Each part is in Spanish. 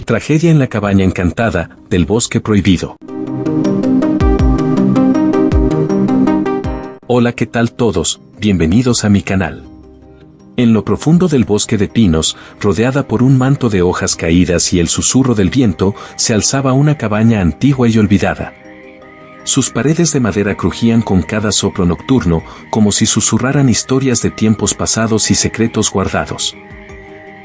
Tragedia en la cabaña encantada del bosque prohibido. Hola, ¿qué tal todos? Bienvenidos a mi canal. En lo profundo del bosque de pinos, rodeada por un manto de hojas caídas y el susurro del viento, se alzaba una cabaña antigua y olvidada. Sus paredes de madera crujían con cada soplo nocturno, como si susurraran historias de tiempos pasados y secretos guardados.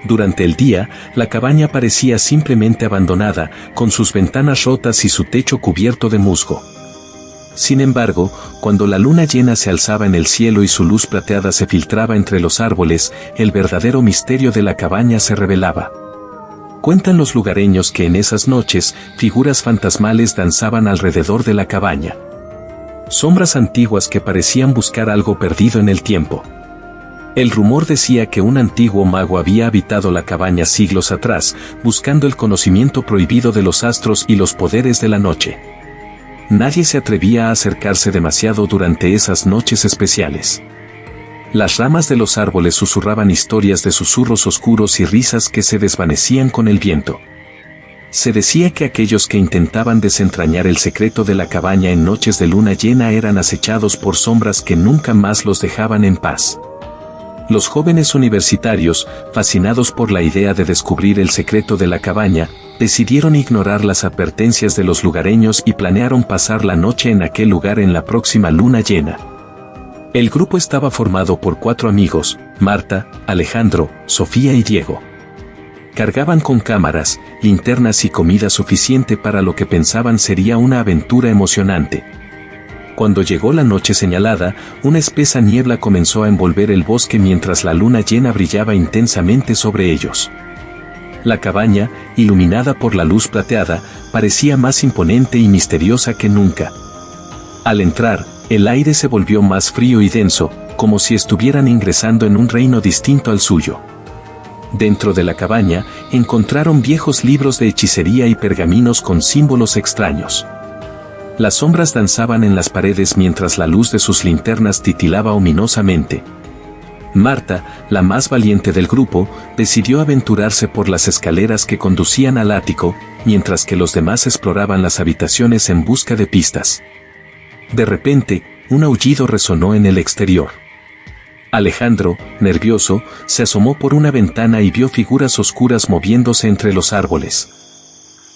Durante el día, la cabaña parecía simplemente abandonada, con sus ventanas rotas y su techo cubierto de musgo. Sin embargo, cuando la luna llena se alzaba en el cielo y su luz plateada se filtraba entre los árboles, el verdadero misterio de la cabaña se revelaba. Cuentan los lugareños que en esas noches, figuras fantasmales danzaban alrededor de la cabaña. Sombras antiguas que parecían buscar algo perdido en el tiempo. El rumor decía que un antiguo mago había habitado la cabaña siglos atrás, buscando el conocimiento prohibido de los astros y los poderes de la noche. Nadie se atrevía a acercarse demasiado durante esas noches especiales. Las ramas de los árboles susurraban historias de susurros oscuros y risas que se desvanecían con el viento. Se decía que aquellos que intentaban desentrañar el secreto de la cabaña en noches de luna llena eran acechados por sombras que nunca más los dejaban en paz. Los jóvenes universitarios, fascinados por la idea de descubrir el secreto de la cabaña, decidieron ignorar las advertencias de los lugareños y planearon pasar la noche en aquel lugar en la próxima luna llena. El grupo estaba formado por 4 amigos, Marta, Alejandro, Sofía y Diego. Cargaban con cámaras, linternas y comida suficiente para lo que pensaban sería una aventura emocionante. Cuando llegó la noche señalada, una espesa niebla comenzó a envolver el bosque mientras la luna llena brillaba intensamente sobre ellos. La cabaña, iluminada por la luz plateada, parecía más imponente y misteriosa que nunca. Al entrar, el aire se volvió más frío y denso, como si estuvieran ingresando en un reino distinto al suyo. Dentro de la cabaña, encontraron viejos libros de hechicería y pergaminos con símbolos extraños. Las sombras danzaban en las paredes mientras la luz de sus linternas titilaba ominosamente. Marta, la más valiente del grupo, decidió aventurarse por las escaleras que conducían al ático, mientras que los demás exploraban las habitaciones en busca de pistas. De repente, un aullido resonó en el exterior. Alejandro, nervioso, se asomó por una ventana y vio figuras oscuras moviéndose entre los árboles.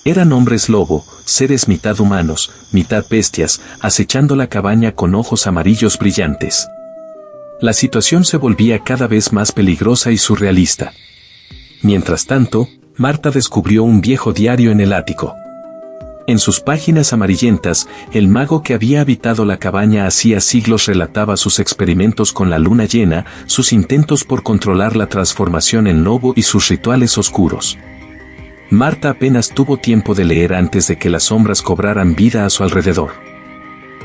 Eran hombres lobo, seres mitad humanos, mitad bestias, acechando la cabaña con ojos amarillos brillantes. La situación se volvía cada vez más peligrosa y surrealista. Mientras tanto, Marta descubrió un viejo diario en el ático. En sus páginas amarillentas, el mago que había habitado la cabaña hacía siglos relataba sus experimentos con la luna llena, sus intentos por controlar la transformación en lobo y sus rituales oscuros. Marta apenas tuvo tiempo de leer antes de que las sombras cobraran vida a su alrededor.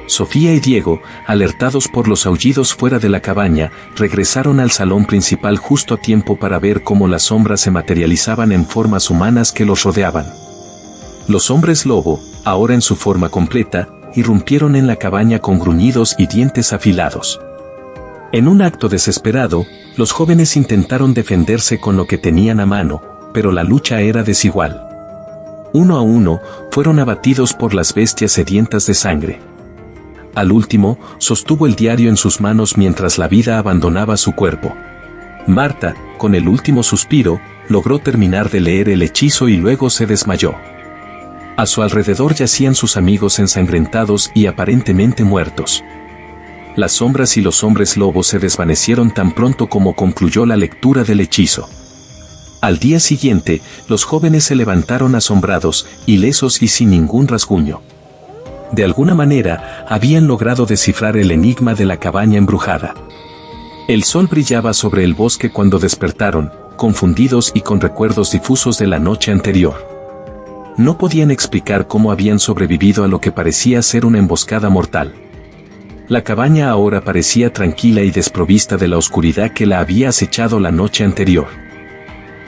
Sofía y Diego, alertados por los aullidos fuera de la cabaña, regresaron al salón principal justo a tiempo para ver cómo las sombras se materializaban en formas humanas que los rodeaban. Los hombres lobo, ahora en su forma completa, irrumpieron en la cabaña con gruñidos y dientes afilados. En un acto desesperado, los jóvenes intentaron defenderse con lo que tenían a mano, pero la lucha era desigual. Uno a uno, fueron abatidos por las bestias sedientas de sangre. Al último, sostuvo el diario en sus manos mientras la vida abandonaba su cuerpo. Marta, con el último suspiro, logró terminar de leer el hechizo y luego se desmayó. A su alrededor yacían sus amigos ensangrentados y aparentemente muertos. Las sombras y los hombres lobos se desvanecieron tan pronto como concluyó la lectura del hechizo. Al día siguiente, los jóvenes se levantaron asombrados, ilesos y sin ningún rasguño. De alguna manera, habían logrado descifrar el enigma de la cabaña embrujada. El sol brillaba sobre el bosque cuando despertaron, confundidos y con recuerdos difusos de la noche anterior. No podían explicar cómo habían sobrevivido a lo que parecía ser una emboscada mortal. La cabaña ahora parecía tranquila y desprovista de la oscuridad que la había acechado la noche anterior.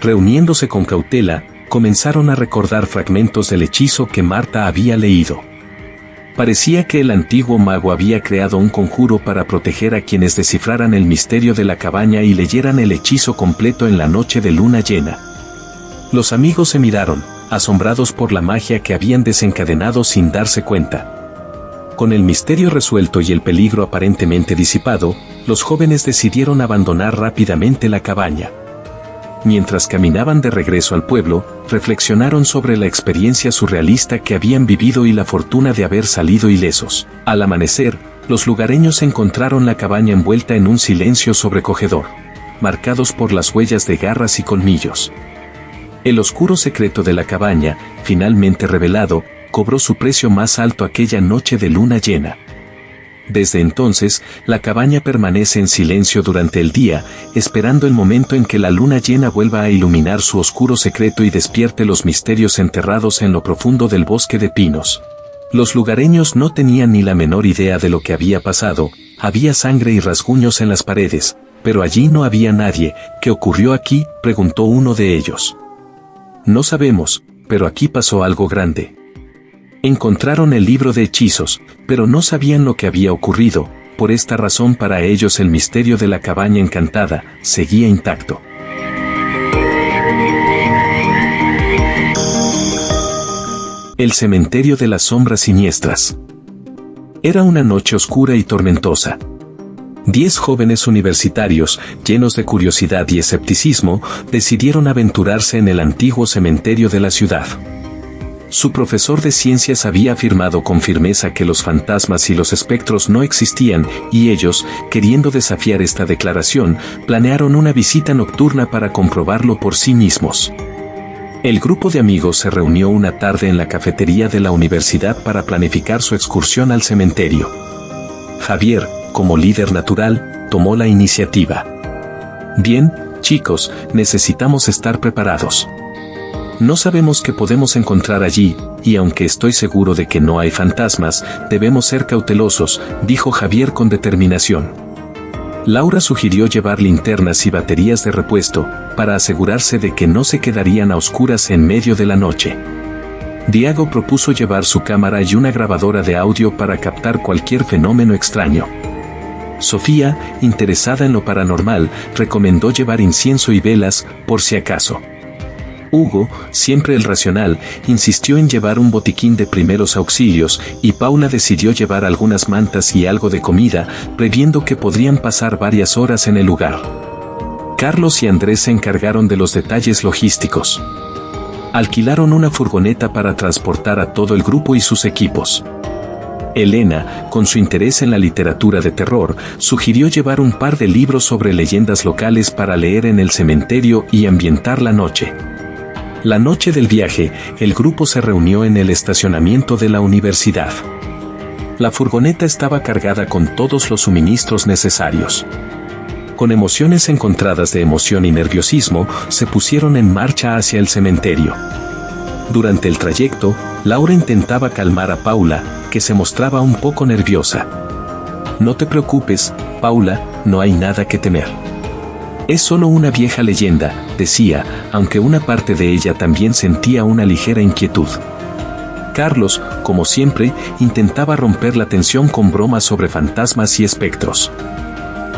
Reuniéndose con cautela, comenzaron a recordar fragmentos del hechizo que Marta había leído. Parecía que el antiguo mago había creado un conjuro para proteger a quienes descifraran el misterio de la cabaña y leyeran el hechizo completo en la noche de luna llena. Los amigos se miraron, asombrados por la magia que habían desencadenado sin darse cuenta. Con el misterio resuelto y el peligro aparentemente disipado, los jóvenes decidieron abandonar rápidamente la cabaña. Mientras caminaban de regreso al pueblo, reflexionaron sobre la experiencia surrealista que habían vivido y la fortuna de haber salido ilesos. Al amanecer, los lugareños encontraron la cabaña envuelta en un silencio sobrecogedor, marcados por las huellas de garras y colmillos. El oscuro secreto de la cabaña, finalmente revelado, cobró su precio más alto aquella noche de luna llena. Desde entonces, la cabaña permanece en silencio durante el día, esperando el momento en que la luna llena vuelva a iluminar su oscuro secreto y despierte los misterios enterrados en lo profundo del bosque de pinos. Los lugareños no tenían ni la menor idea de lo que había pasado, había sangre y rasguños en las paredes, pero allí no había nadie. ¿Qué ocurrió aquí?, preguntó uno de ellos. No sabemos, pero aquí pasó algo grande. Encontraron el libro de hechizos, pero no sabían lo que había ocurrido. Por esta razón, para ellos el misterio de la cabaña encantada seguía intacto. El cementerio de las sombras siniestras. Era una noche oscura y tormentosa. 10 jóvenes universitarios, llenos de curiosidad y escepticismo, decidieron aventurarse en el antiguo cementerio de la ciudad. Su profesor de ciencias había afirmado con firmeza que los fantasmas y los espectros no existían, y ellos, queriendo desafiar esta declaración, planearon una visita nocturna para comprobarlo por sí mismos. El grupo de amigos se reunió una tarde en la cafetería de la universidad para planificar su excursión al cementerio. Javier, como líder natural, tomó la iniciativa. Bien, chicos, necesitamos estar preparados. No sabemos qué podemos encontrar allí, y aunque estoy seguro de que no hay fantasmas, debemos ser cautelosos, dijo Javier con determinación. Laura sugirió llevar linternas y baterías de repuesto, para asegurarse de que no se quedarían a oscuras en medio de la noche. Diego propuso llevar su cámara y una grabadora de audio para captar cualquier fenómeno extraño. Sofía, interesada en lo paranormal, recomendó llevar incienso y velas, por si acaso. Hugo, siempre el racional, insistió en llevar un botiquín de primeros auxilios, y Paula decidió llevar algunas mantas y algo de comida, previendo que podrían pasar varias horas en el lugar. Carlos y Andrés se encargaron de los detalles logísticos. Alquilaron una furgoneta para transportar a todo el grupo y sus equipos. Elena, con su interés en la literatura de terror, sugirió llevar un par de libros sobre leyendas locales para leer en el cementerio y ambientar la noche. La noche del viaje, el grupo se reunió en el estacionamiento de la universidad. La furgoneta estaba cargada con todos los suministros necesarios. Con emociones encontradas de emoción y nerviosismo, se pusieron en marcha hacia el cementerio. Durante el trayecto, Laura intentaba calmar a Paula, que se mostraba un poco nerviosa. No te preocupes, Paula, no hay nada que temer. Es solo una vieja leyenda, decía, aunque una parte de ella también sentía una ligera inquietud. Carlos, como siempre, intentaba romper la tensión con bromas sobre fantasmas y espectros.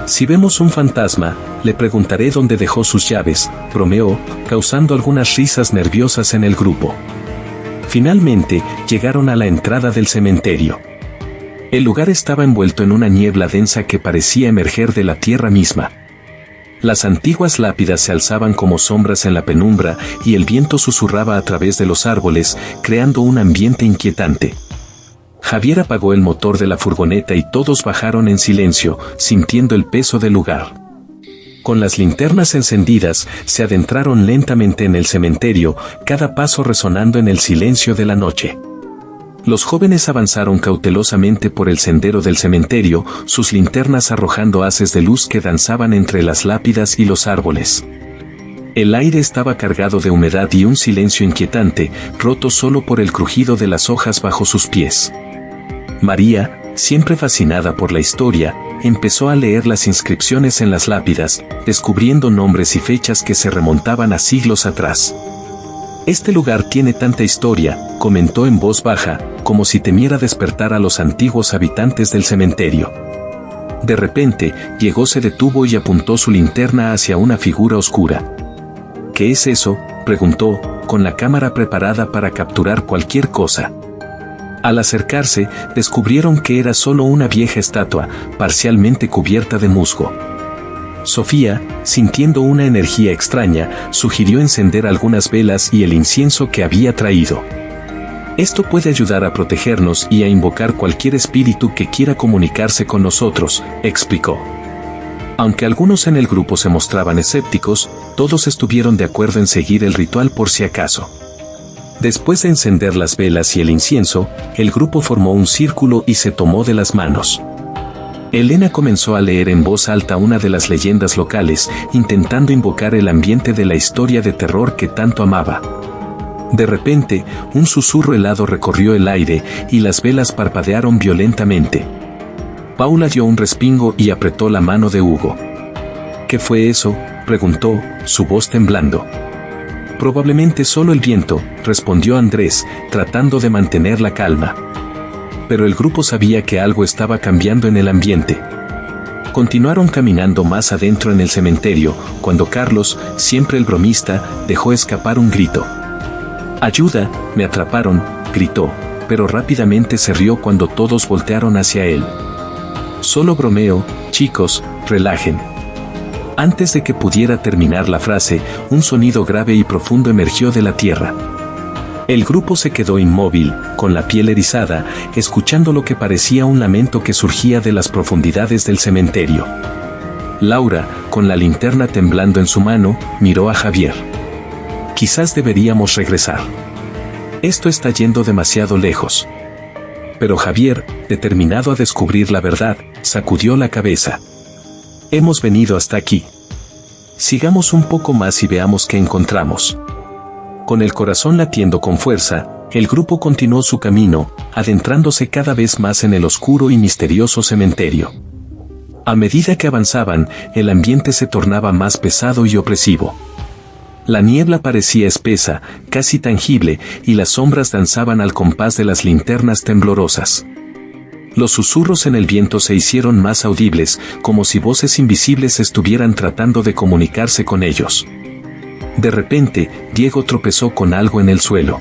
Si vemos un fantasma, le preguntaré dónde dejó sus llaves, bromeó, causando algunas risas nerviosas en el grupo. Finalmente, llegaron a la entrada del cementerio. El lugar estaba envuelto en una niebla densa que parecía emerger de la tierra misma. Las antiguas lápidas se alzaban como sombras en la penumbra y el viento susurraba a través de los árboles, creando un ambiente inquietante. Javier apagó el motor de la furgoneta y todos bajaron en silencio, sintiendo el peso del lugar. Con las linternas encendidas, se adentraron lentamente en el cementerio, cada paso resonando en el silencio de la noche. Los jóvenes avanzaron cautelosamente por el sendero del cementerio, sus linternas arrojando haces de luz que danzaban entre las lápidas y los árboles. El aire estaba cargado de humedad y un silencio inquietante, roto solo por el crujido de las hojas bajo sus pies. María, siempre fascinada por la historia, empezó a leer las inscripciones en las lápidas, descubriendo nombres y fechas que se remontaban a siglos atrás. Este lugar tiene tanta historia, comentó en voz baja, como si temiera despertar a los antiguos habitantes del cementerio. De repente, se detuvo y apuntó su linterna hacia una figura oscura. ¿Qué es eso?, preguntó, con la cámara preparada para capturar cualquier cosa. Al acercarse, descubrieron que era solo una vieja estatua, parcialmente cubierta de musgo. Sofía, sintiendo una energía extraña, sugirió encender algunas velas y el incienso que había traído. Esto puede ayudar a protegernos y a invocar cualquier espíritu que quiera comunicarse con nosotros, explicó. Aunque algunos en el grupo se mostraban escépticos, todos estuvieron de acuerdo en seguir el ritual por si acaso. Después de encender las velas y el incienso, el grupo formó un círculo y se tomó de las manos. Elena comenzó a leer en voz alta una de las leyendas locales, intentando invocar el ambiente de la historia de terror que tanto amaba. De repente, un susurro helado recorrió el aire y las velas parpadearon violentamente. Paula dio un respingo y apretó la mano de Hugo. ¿Qué fue eso?, preguntó, su voz temblando. Probablemente solo el viento, respondió Andrés, tratando de mantener la calma. Pero el grupo sabía que algo estaba cambiando en el ambiente. Continuaron caminando más adentro en el cementerio, cuando Carlos, siempre el bromista, dejó escapar un grito. «¡Ayuda! ¡Me atraparon!», gritó, pero rápidamente se rió cuando todos voltearon hacia él. «Solo bromeo, chicos, relajen». Antes de que pudiera terminar la frase, un sonido grave y profundo emergió de la tierra. El grupo se quedó inmóvil, con la piel erizada, escuchando lo que parecía un lamento que surgía de las profundidades del cementerio. Laura, con la linterna temblando en su mano, miró a Javier. «Quizás deberíamos regresar. Esto está yendo demasiado lejos». Pero Javier, determinado a descubrir la verdad, sacudió la cabeza. «Hemos venido hasta aquí. Sigamos un poco más y veamos qué encontramos». Con el corazón latiendo con fuerza, el grupo continuó su camino, adentrándose cada vez más en el oscuro y misterioso cementerio. A medida que avanzaban, el ambiente se tornaba más pesado y opresivo. La niebla parecía espesa, casi tangible, y las sombras danzaban al compás de las linternas temblorosas. Los susurros en el viento se hicieron más audibles, como si voces invisibles estuvieran tratando de comunicarse con ellos. De repente, Diego tropezó con algo en el suelo.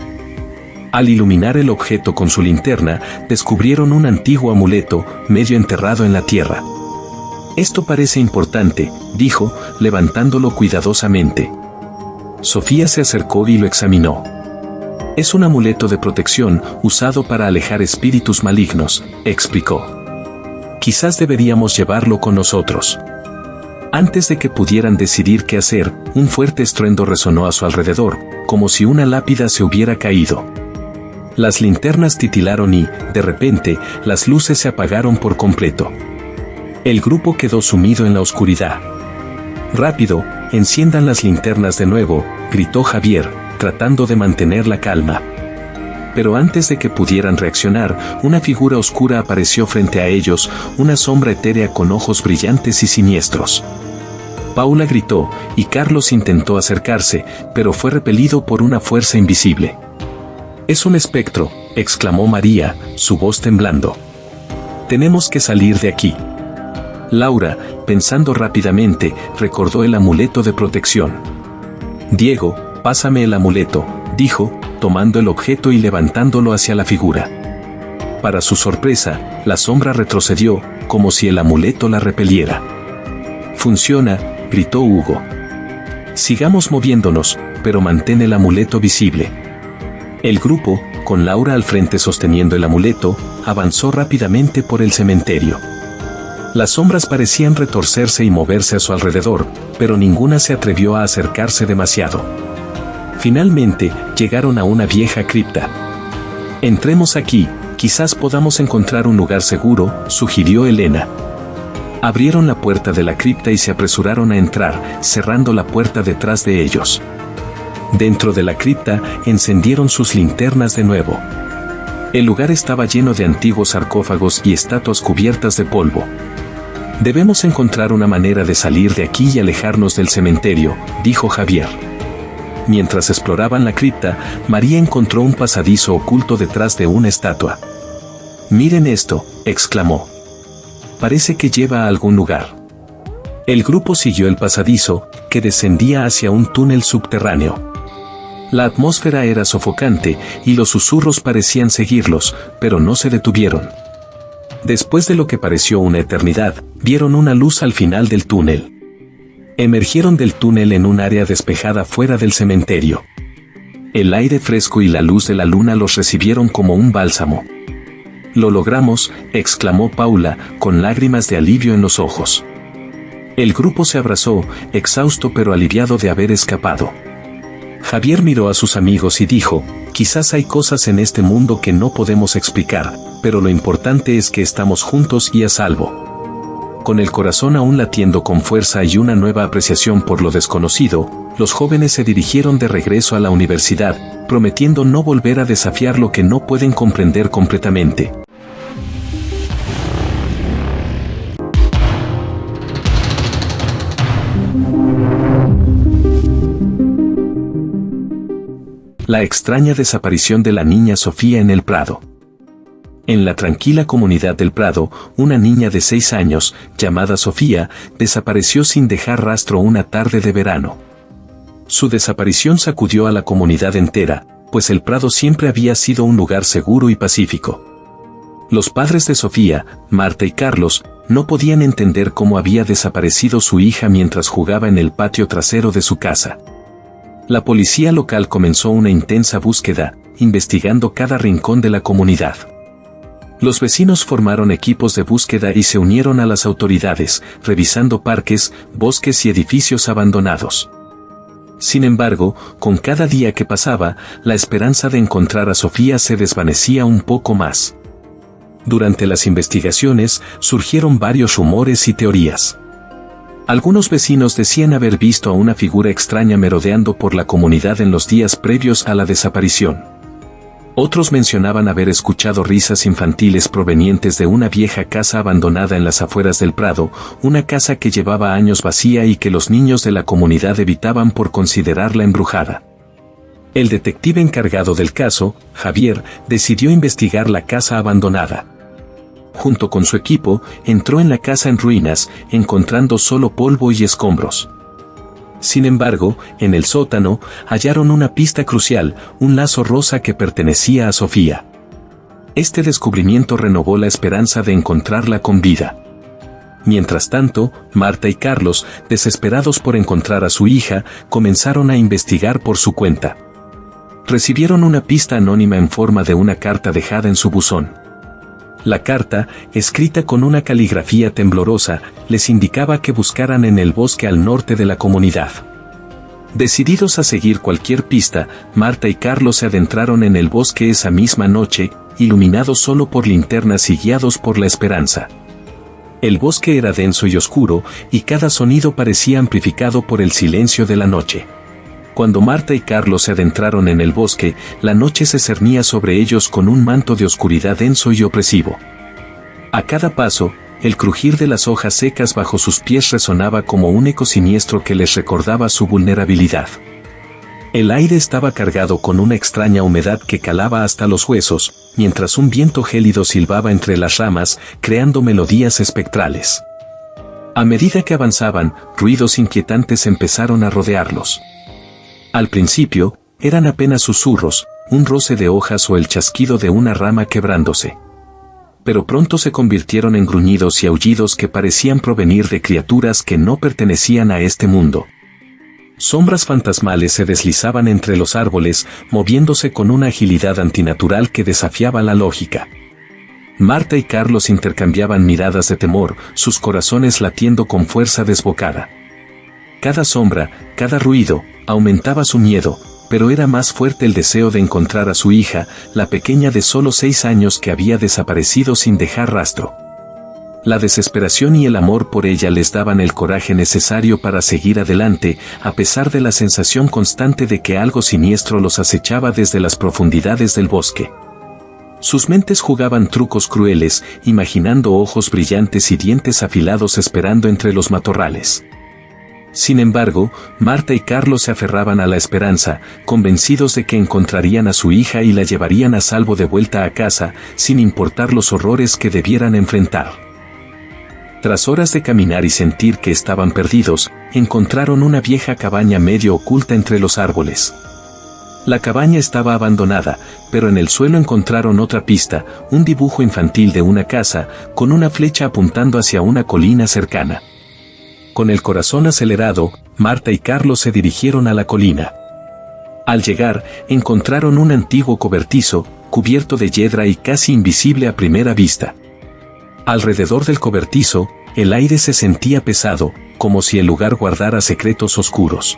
Al iluminar el objeto con su linterna, descubrieron un antiguo amuleto, medio enterrado en la tierra. «Esto parece importante», dijo, levantándolo cuidadosamente. Sofía se acercó y lo examinó. «Es un amuleto de protección, usado para alejar espíritus malignos», explicó. «Quizás deberíamos llevarlo con nosotros». Antes de que pudieran decidir qué hacer, un fuerte estruendo resonó a su alrededor, como si una lápida se hubiera caído. Las linternas titilaron y, de repente, las luces se apagaron por completo. El grupo quedó sumido en la oscuridad. «Rápido, enciendan las linternas de nuevo», gritó Javier, tratando de mantener la calma. Pero antes de que pudieran reaccionar, una figura oscura apareció frente a ellos, una sombra etérea con ojos brillantes y siniestros. Paula gritó, y Carlos intentó acercarse, pero fue repelido por una fuerza invisible. «Es un espectro», exclamó María, su voz temblando. «Tenemos que salir de aquí». Laura, pensando rápidamente, recordó el amuleto de protección. «Diego, pásame el amuleto», dijo, tomando el objeto y levantándolo hacia la figura. Para su sorpresa, la sombra retrocedió, como si el amuleto la repeliera. «Funciona», gritó Hugo. «Sigamos moviéndonos, pero mantén el amuleto visible». El grupo, con Laura al frente sosteniendo el amuleto, avanzó rápidamente por el cementerio. Las sombras parecían retorcerse y moverse a su alrededor, pero ninguna se atrevió a acercarse demasiado. Finalmente, llegaron a una vieja cripta. «Entremos aquí, quizás podamos encontrar un lugar seguro», sugirió Elena. Abrieron la puerta de la cripta y se apresuraron a entrar, cerrando la puerta detrás de ellos. Dentro de la cripta, encendieron sus linternas de nuevo. El lugar estaba lleno de antiguos sarcófagos y estatuas cubiertas de polvo. «Debemos encontrar una manera de salir de aquí y alejarnos del cementerio», dijo Javier. Mientras exploraban la cripta, María encontró un pasadizo oculto detrás de una estatua. «Miren esto», exclamó. «Parece que lleva a algún lugar». El grupo siguió el pasadizo, que descendía hacia un túnel subterráneo. La atmósfera era sofocante y los susurros parecían seguirlos, pero no se detuvieron. Después de lo que pareció una eternidad, vieron una luz al final del túnel. Emergieron del túnel en un área despejada fuera del cementerio. El aire fresco y la luz de la luna los recibieron como un bálsamo. «Lo logramos», exclamó Paula, con lágrimas de alivio en los ojos. El grupo se abrazó, exhausto pero aliviado de haber escapado. Javier miró a sus amigos y dijo, «Quizás hay cosas en este mundo que no podemos explicar, pero lo importante es que estamos juntos y a salvo». Con el corazón aún latiendo con fuerza y una nueva apreciación por lo desconocido, los jóvenes se dirigieron de regreso a la universidad, prometiendo no volver a desafiar lo que no pueden comprender completamente. La extraña desaparición de la niña Sofía en el Prado. En la tranquila comunidad del Prado, una niña de 6 años, llamada Sofía, desapareció sin dejar rastro una tarde de verano. Su desaparición sacudió a la comunidad entera, pues el Prado siempre había sido un lugar seguro y pacífico. Los padres de Sofía, Marta y Carlos, no podían entender cómo había desaparecido su hija mientras jugaba en el patio trasero de su casa. La policía local comenzó una intensa búsqueda, investigando cada rincón de la comunidad. Los vecinos formaron equipos de búsqueda y se unieron a las autoridades, revisando parques, bosques y edificios abandonados. Sin embargo, con cada día que pasaba, la esperanza de encontrar a Sofía se desvanecía un poco más. Durante las investigaciones, surgieron varios rumores y teorías. Algunos vecinos decían haber visto a una figura extraña merodeando por la comunidad en los días previos a la desaparición. Otros mencionaban haber escuchado risas infantiles provenientes de una vieja casa abandonada en las afueras del Prado, una casa que llevaba años vacía y que los niños de la comunidad evitaban por considerarla embrujada. El detective encargado del caso, Javier, decidió investigar la casa abandonada. Junto con su equipo, entró en la casa en ruinas, encontrando solo polvo y escombros. Sin embargo, en el sótano, hallaron una pista crucial, un lazo rosa que pertenecía a Sofía. Este descubrimiento renovó la esperanza de encontrarla con vida. Mientras tanto, Marta y Carlos, desesperados por encontrar a su hija, comenzaron a investigar por su cuenta. Recibieron una pista anónima en forma de una carta dejada en su buzón. La carta, escrita con una caligrafía temblorosa, les indicaba que buscaran en el bosque al norte de la comunidad. Decididos a seguir cualquier pista, Marta y Carlos se adentraron en el bosque esa misma noche, iluminados solo por linternas y guiados por la esperanza. El bosque era denso y oscuro, y cada sonido parecía amplificado por el silencio de la noche. Cuando Marta y Carlos se adentraron en el bosque, la noche se cernía sobre ellos con un manto de oscuridad denso y opresivo. A cada paso, el crujir de las hojas secas bajo sus pies resonaba como un eco siniestro que les recordaba su vulnerabilidad. El aire estaba cargado con una extraña humedad que calaba hasta los huesos, mientras un viento gélido silbaba entre las ramas, creando melodías espectrales. A medida que avanzaban, ruidos inquietantes empezaron a rodearlos. Al principio, eran apenas susurros, un roce de hojas o el chasquido de una rama quebrándose. Pero pronto se convirtieron en gruñidos y aullidos que parecían provenir de criaturas que no pertenecían a este mundo. Sombras fantasmales se deslizaban entre los árboles, moviéndose con una agilidad antinatural que desafiaba la lógica. Marta y Carlos intercambiaban miradas de temor, sus corazones latiendo con fuerza desbocada. Cada sombra, cada ruido, aumentaba su miedo, pero era más fuerte el deseo de encontrar a su hija, la pequeña de solo 6 años que había desaparecido sin dejar rastro. La desesperación y el amor por ella les daban el coraje necesario para seguir adelante, a pesar de la sensación constante de que algo siniestro los acechaba desde las profundidades del bosque. Sus mentes jugaban trucos crueles, imaginando ojos brillantes y dientes afilados esperando entre los matorrales. Sin embargo, Marta y Carlos se aferraban a la esperanza, convencidos de que encontrarían a su hija y la llevarían a salvo de vuelta a casa, sin importar los horrores que debieran enfrentar. Tras horas de caminar y sentir que estaban perdidos, encontraron una vieja cabaña medio oculta entre los árboles. La cabaña estaba abandonada, pero en el suelo encontraron otra pista, un dibujo infantil de una casa, con una flecha apuntando hacia una colina cercana. Con el corazón acelerado, Marta y Carlos se dirigieron a la colina. Al llegar, encontraron un antiguo cobertizo, cubierto de hiedra y casi invisible a primera vista. Alrededor del cobertizo, el aire se sentía pesado, como si el lugar guardara secretos oscuros.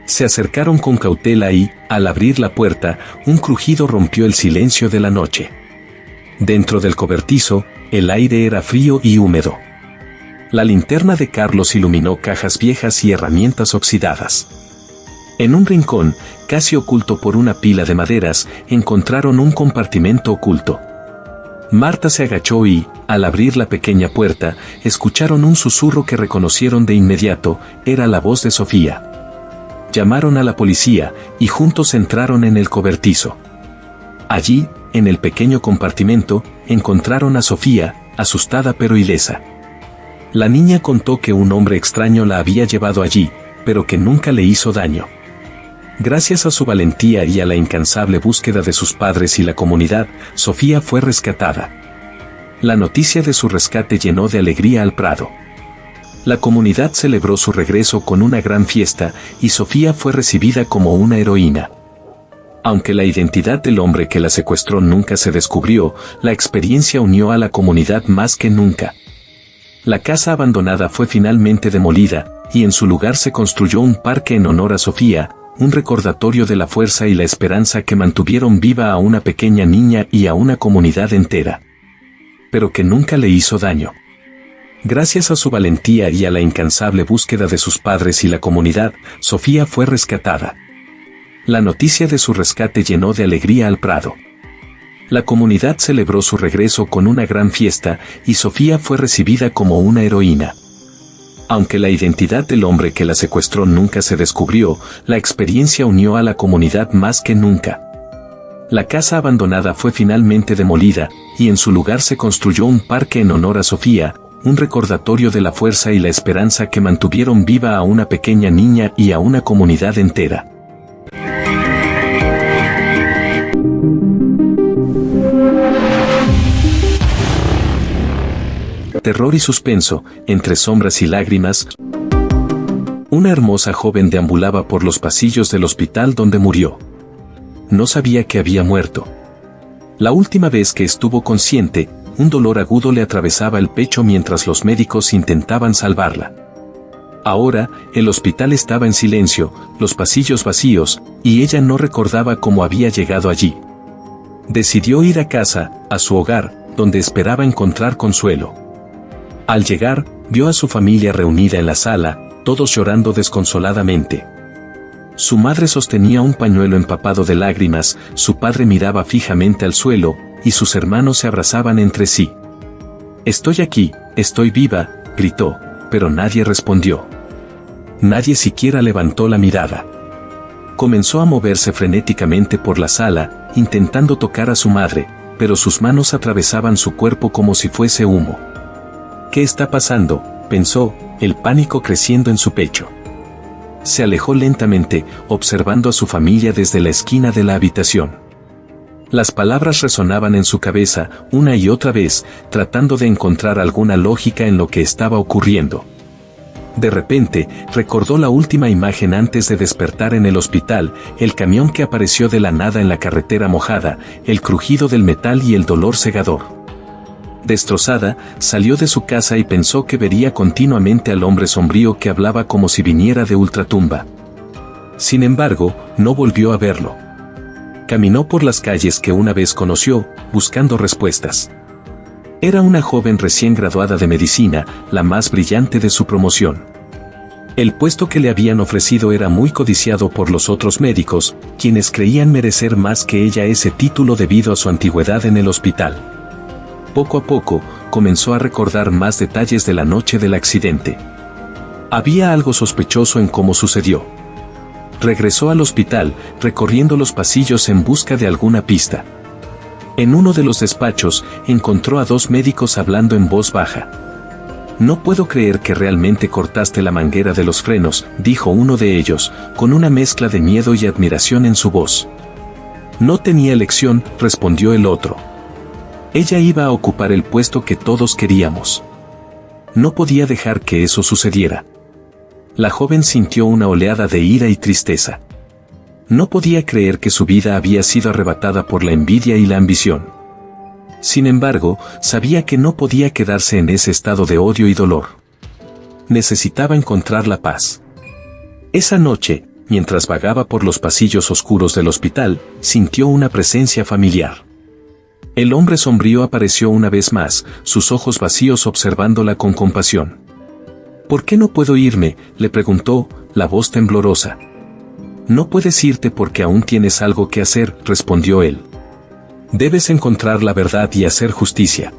Se acercaron con cautela y, al abrir la puerta, un crujido rompió el silencio de la noche. Dentro del cobertizo, el aire era frío y húmedo. La linterna de Carlos iluminó cajas viejas y herramientas oxidadas. En un rincón, casi oculto por una pila de maderas, encontraron un compartimento oculto. Marta se agachó y, al abrir la pequeña puerta, escucharon un susurro que reconocieron de inmediato, era la voz de Sofía. Llamaron a la policía, y juntos entraron en el cobertizo. Allí, en el pequeño compartimento, encontraron a Sofía, asustada pero ilesa. La niña contó que un hombre extraño la había llevado allí, pero que nunca le hizo daño. Gracias a su valentía y a la incansable búsqueda de sus padres y la comunidad, Sofía fue rescatada. La noticia de su rescate llenó de alegría al Prado. La comunidad celebró su regreso con una gran fiesta, y Sofía fue recibida como una heroína. Aunque la identidad del hombre que la secuestró nunca se descubrió, la experiencia unió a la comunidad más que nunca. La casa abandonada fue finalmente demolida, y en su lugar se construyó un parque en honor a Sofía, un recordatorio de la fuerza y la esperanza que mantuvieron viva a una pequeña niña y a una comunidad entera. Pero que nunca le hizo daño. Gracias a su valentía y a la incansable búsqueda de sus padres y la comunidad, Sofía fue rescatada. La noticia de su rescate llenó de alegría al Prado. La comunidad celebró su regreso con una gran fiesta, y Sofía fue recibida como una heroína. Aunque la identidad del hombre que la secuestró nunca se descubrió, la experiencia unió a la comunidad más que nunca. La casa abandonada fue finalmente demolida, y en su lugar se construyó un parque en honor a Sofía, un recordatorio de la fuerza y la esperanza que mantuvieron viva a una pequeña niña y a una comunidad entera. Terror y suspenso, entre sombras y lágrimas. Una hermosa joven deambulaba por los pasillos del hospital donde murió. No sabía que había muerto. La última vez que estuvo consciente, un dolor agudo le atravesaba el pecho mientras los médicos intentaban salvarla. Ahora, el hospital estaba en silencio, los pasillos vacíos, y ella no recordaba cómo había llegado allí. Decidió ir a casa, a su hogar, donde esperaba encontrar consuelo. Al llegar, vio a su familia reunida en la sala, todos llorando desconsoladamente. Su madre sostenía un pañuelo empapado de lágrimas, su padre miraba fijamente al suelo, y sus hermanos se abrazaban entre sí. «Estoy aquí, estoy viva», gritó, pero nadie respondió. Nadie siquiera levantó la mirada. Comenzó a moverse frenéticamente por la sala, intentando tocar a su madre, pero sus manos atravesaban su cuerpo como si fuese humo. «¿Qué está pasando?», pensó, el pánico creciendo en su pecho. Se alejó lentamente, observando a su familia desde la esquina de la habitación. Las palabras resonaban en su cabeza, una y otra vez, tratando de encontrar alguna lógica en lo que estaba ocurriendo. De repente, recordó la última imagen antes de despertar en el hospital, el camión que apareció de la nada en la carretera mojada, el crujido del metal y el dolor cegador. Destrozada, salió de su casa y pensó que vería continuamente al hombre sombrío que hablaba como si viniera de ultratumba. Sin embargo, no volvió a verlo. Caminó por las calles que una vez conoció, buscando respuestas. Era una joven recién graduada de medicina, la más brillante de su promoción. El puesto que le habían ofrecido era muy codiciado por los otros médicos, quienes creían merecer más que ella ese título debido a su antigüedad en el hospital. Poco a poco, comenzó a recordar más detalles de la noche del accidente. Había algo sospechoso en cómo sucedió. Regresó al hospital, recorriendo los pasillos en busca de alguna pista. En uno de los despachos, encontró a dos médicos hablando en voz baja. No puedo creer que realmente cortaste la manguera de los frenos, dijo uno de ellos, con una mezcla de miedo y admiración en su voz. No tenía elección, respondió el otro. Ella iba a ocupar el puesto que todos queríamos. No podía dejar que eso sucediera. La joven sintió una oleada de ira y tristeza. No podía creer que su vida había sido arrebatada por la envidia y la ambición. Sin embargo, sabía que no podía quedarse en ese estado de odio y dolor. Necesitaba encontrar la paz. Esa noche, mientras vagaba por los pasillos oscuros del hospital, sintió una presencia familiar. El hombre sombrío apareció una vez más, sus ojos vacíos observándola con compasión. ¿Por qué no puedo irme?, le preguntó, la voz temblorosa. No puedes irte porque aún tienes algo que hacer, respondió él. Debes encontrar la verdad y hacer justicia.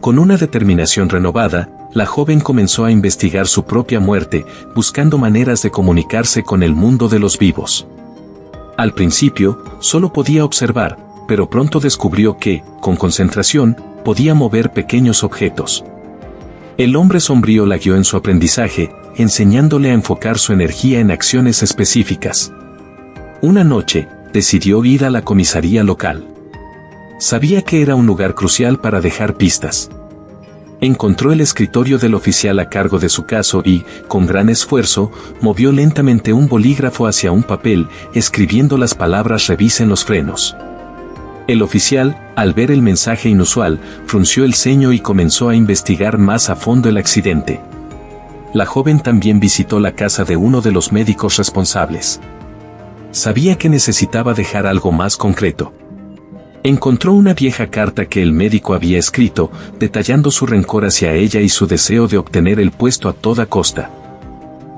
Con una determinación renovada, la joven comenzó a investigar su propia muerte, buscando maneras de comunicarse con el mundo de los vivos. Al principio, solo podía observar, pero pronto descubrió que, con concentración, podía mover pequeños objetos. El hombre sombrío la guió en su aprendizaje, enseñándole a enfocar su energía en acciones específicas. Una noche, decidió ir a la comisaría local. Sabía que era un lugar crucial para dejar pistas. Encontró el escritorio del oficial a cargo de su caso y, con gran esfuerzo, movió lentamente un bolígrafo hacia un papel, escribiendo las palabras «Revisen los frenos». El oficial, al ver el mensaje inusual, frunció el ceño y comenzó a investigar más a fondo el accidente. La joven también visitó la casa de uno de los médicos responsables. Sabía que necesitaba dejar algo más concreto. Encontró una vieja carta que el médico había escrito, detallando su rencor hacia ella y su deseo de obtener el puesto a toda costa.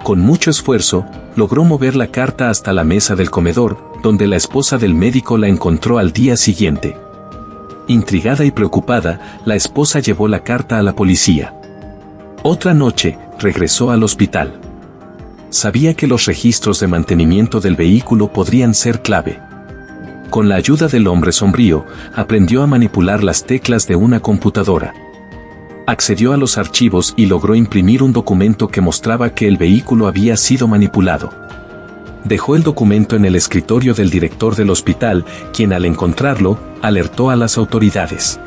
Con mucho esfuerzo, logró mover la carta hasta la mesa del comedor, donde la esposa del médico la encontró al día siguiente. Intrigada y preocupada, la esposa llevó la carta a la policía. Otra noche, regresó al hospital. Sabía que los registros de mantenimiento del vehículo podrían ser clave. Con la ayuda del hombre sombrío, aprendió a manipular las teclas de una computadora. Accedió a los archivos y logró imprimir un documento que mostraba que el vehículo había sido manipulado. Dejó el documento en el escritorio del director del hospital, quien al encontrarlo, alertó a las autoridades.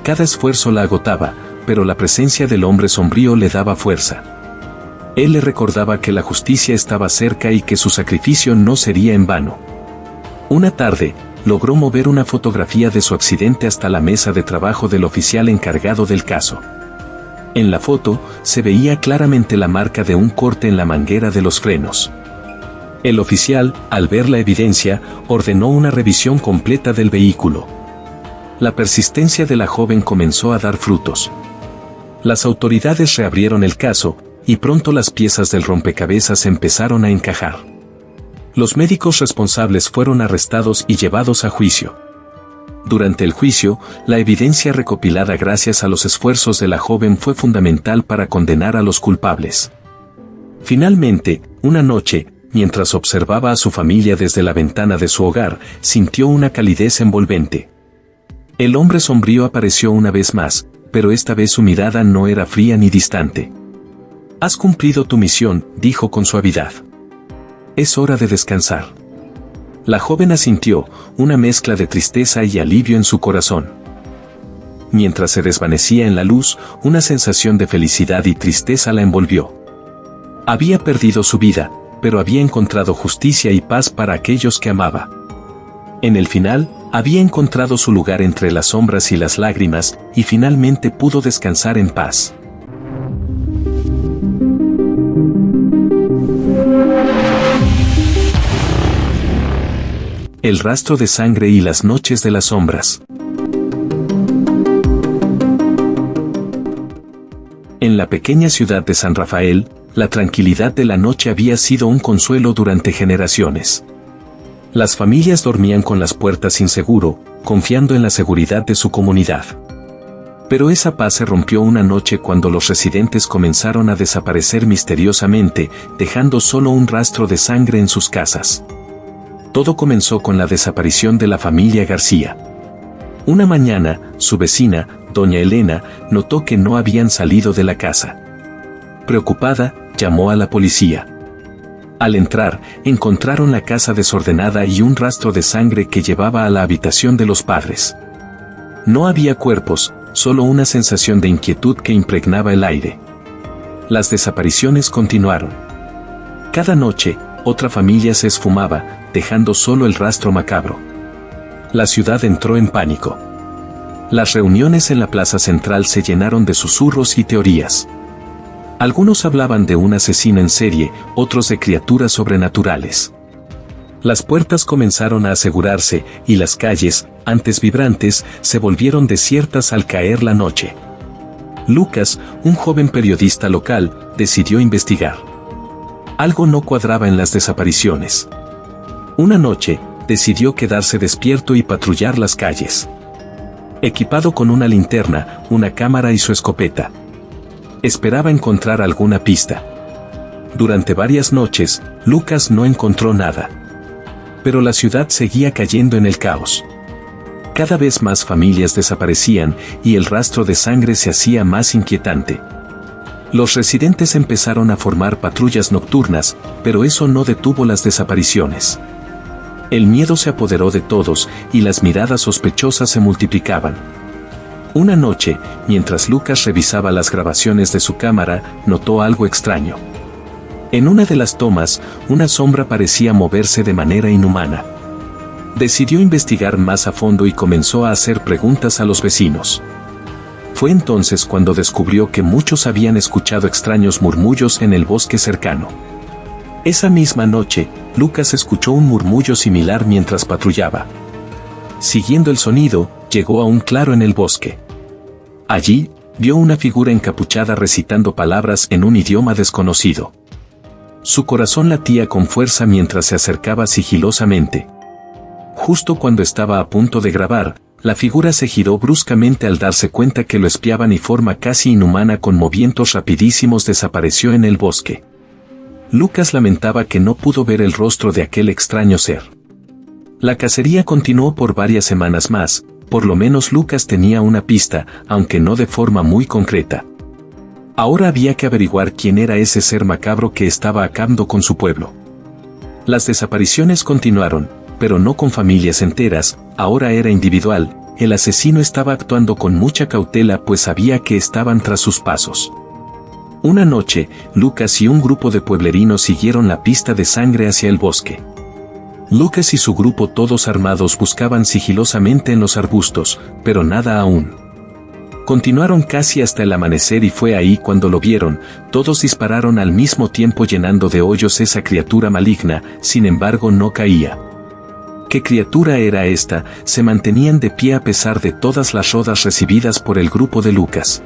Cada esfuerzo la agotaba, pero la presencia del hombre sombrío le daba fuerza. Él le recordaba que la justicia estaba cerca y que su sacrificio no sería en vano. Una tarde, logró mover una fotografía de su accidente hasta la mesa de trabajo del oficial encargado del caso. En la foto, se veía claramente la marca de un corte en la manguera de los frenos. El oficial, al ver la evidencia, ordenó una revisión completa del vehículo. La persistencia de la joven comenzó a dar frutos. Las autoridades reabrieron el caso, y pronto las piezas del rompecabezas empezaron a encajar. Los médicos responsables fueron arrestados y llevados a juicio. Durante el juicio, la evidencia recopilada gracias a los esfuerzos de la joven fue fundamental para condenar a los culpables. Finalmente, una noche, mientras observaba a su familia desde la ventana de su hogar, sintió una calidez envolvente. El hombre sombrío apareció una vez más, pero esta vez su mirada no era fría ni distante. «Has cumplido tu misión», dijo con suavidad. «Es hora de descansar». La joven asintió, una mezcla de tristeza y alivio en su corazón. Mientras se desvanecía en la luz, una sensación de felicidad y tristeza la envolvió. Había perdido su vida, pero había encontrado justicia y paz para aquellos que amaba. En el final, había encontrado su lugar entre las sombras y las lágrimas, y finalmente pudo descansar en paz. El rastro de sangre y las noches de las sombras. En la pequeña ciudad de San Rafael, la tranquilidad de la noche había sido un consuelo durante generaciones. Las familias dormían con las puertas sin seguro, confiando en la seguridad de su comunidad. Pero esa paz se rompió una noche cuando los residentes comenzaron a desaparecer misteriosamente, dejando solo un rastro de sangre en sus casas. Todo comenzó con la desaparición de la familia García. Una mañana, su vecina, doña Elena notó que no habían salido de la casa. Preocupada, llamó a la policía. Al entrar, encontraron la casa desordenada y un rastro de sangre que llevaba a la habitación de los padres. No había cuerpos, solo una sensación de inquietud que impregnaba el aire. Las desapariciones continuaron. Cada noche, otra familia se esfumaba, dejando solo el rastro macabro. La ciudad entró en pánico. Las reuniones en la plaza central se llenaron de susurros y teorías. Algunos hablaban de un asesino en serie, otros de criaturas sobrenaturales. Las puertas comenzaron a asegurarse y las calles, antes vibrantes, se volvieron desiertas al caer la noche. Lucas, un joven periodista local, decidió investigar. Algo no cuadraba en las desapariciones. Una noche, decidió quedarse despierto y patrullar las calles. Equipado con una linterna, una cámara y su escopeta. Esperaba encontrar alguna pista. Durante varias noches, Lucas no encontró nada. Pero la ciudad seguía cayendo en el caos. Cada vez más familias desaparecían y el rastro de sangre se hacía más inquietante. Los residentes empezaron a formar patrullas nocturnas, pero eso no detuvo las desapariciones. El miedo se apoderó de todos y las miradas sospechosas se multiplicaban. Una noche, mientras Lucas revisaba las grabaciones de su cámara, notó algo extraño. En una de las tomas, una sombra parecía moverse de manera inhumana. Decidió investigar más a fondo y comenzó a hacer preguntas a los vecinos. Fue entonces cuando descubrió que muchos habían escuchado extraños murmullos en el bosque cercano. Esa misma noche, Lucas escuchó un murmullo similar mientras patrullaba. Siguiendo el sonido, llegó a un claro en el bosque. Allí, vio una figura encapuchada recitando palabras en un idioma desconocido. Su corazón latía con fuerza mientras se acercaba sigilosamente. Justo cuando estaba a punto de grabar, la figura se giró bruscamente al darse cuenta que lo espiaban y forma casi inhumana con movimientos rapidísimos desapareció en el bosque. Lucas lamentaba que no pudo ver el rostro de aquel extraño ser. La cacería continuó por varias semanas más, por lo menos Lucas tenía una pista, aunque no de forma muy concreta. Ahora había que averiguar quién era ese ser macabro que estaba acabando con su pueblo. Las desapariciones continuaron, pero no con familias enteras, ahora era individual, el asesino estaba actuando con mucha cautela pues sabía que estaban tras sus pasos. Una noche, Lucas y un grupo de pueblerinos siguieron la pista de sangre hacia el bosque. Lucas y su grupo todos armados buscaban sigilosamente en los arbustos, pero nada aún. Continuaron casi hasta el amanecer y fue ahí cuando lo vieron, todos dispararon al mismo tiempo llenando de hoyos esa criatura maligna, sin embargo no caía. ¿Qué criatura era esta? Se mantenían de pie a pesar de todas las rodas recibidas por el grupo de Lucas.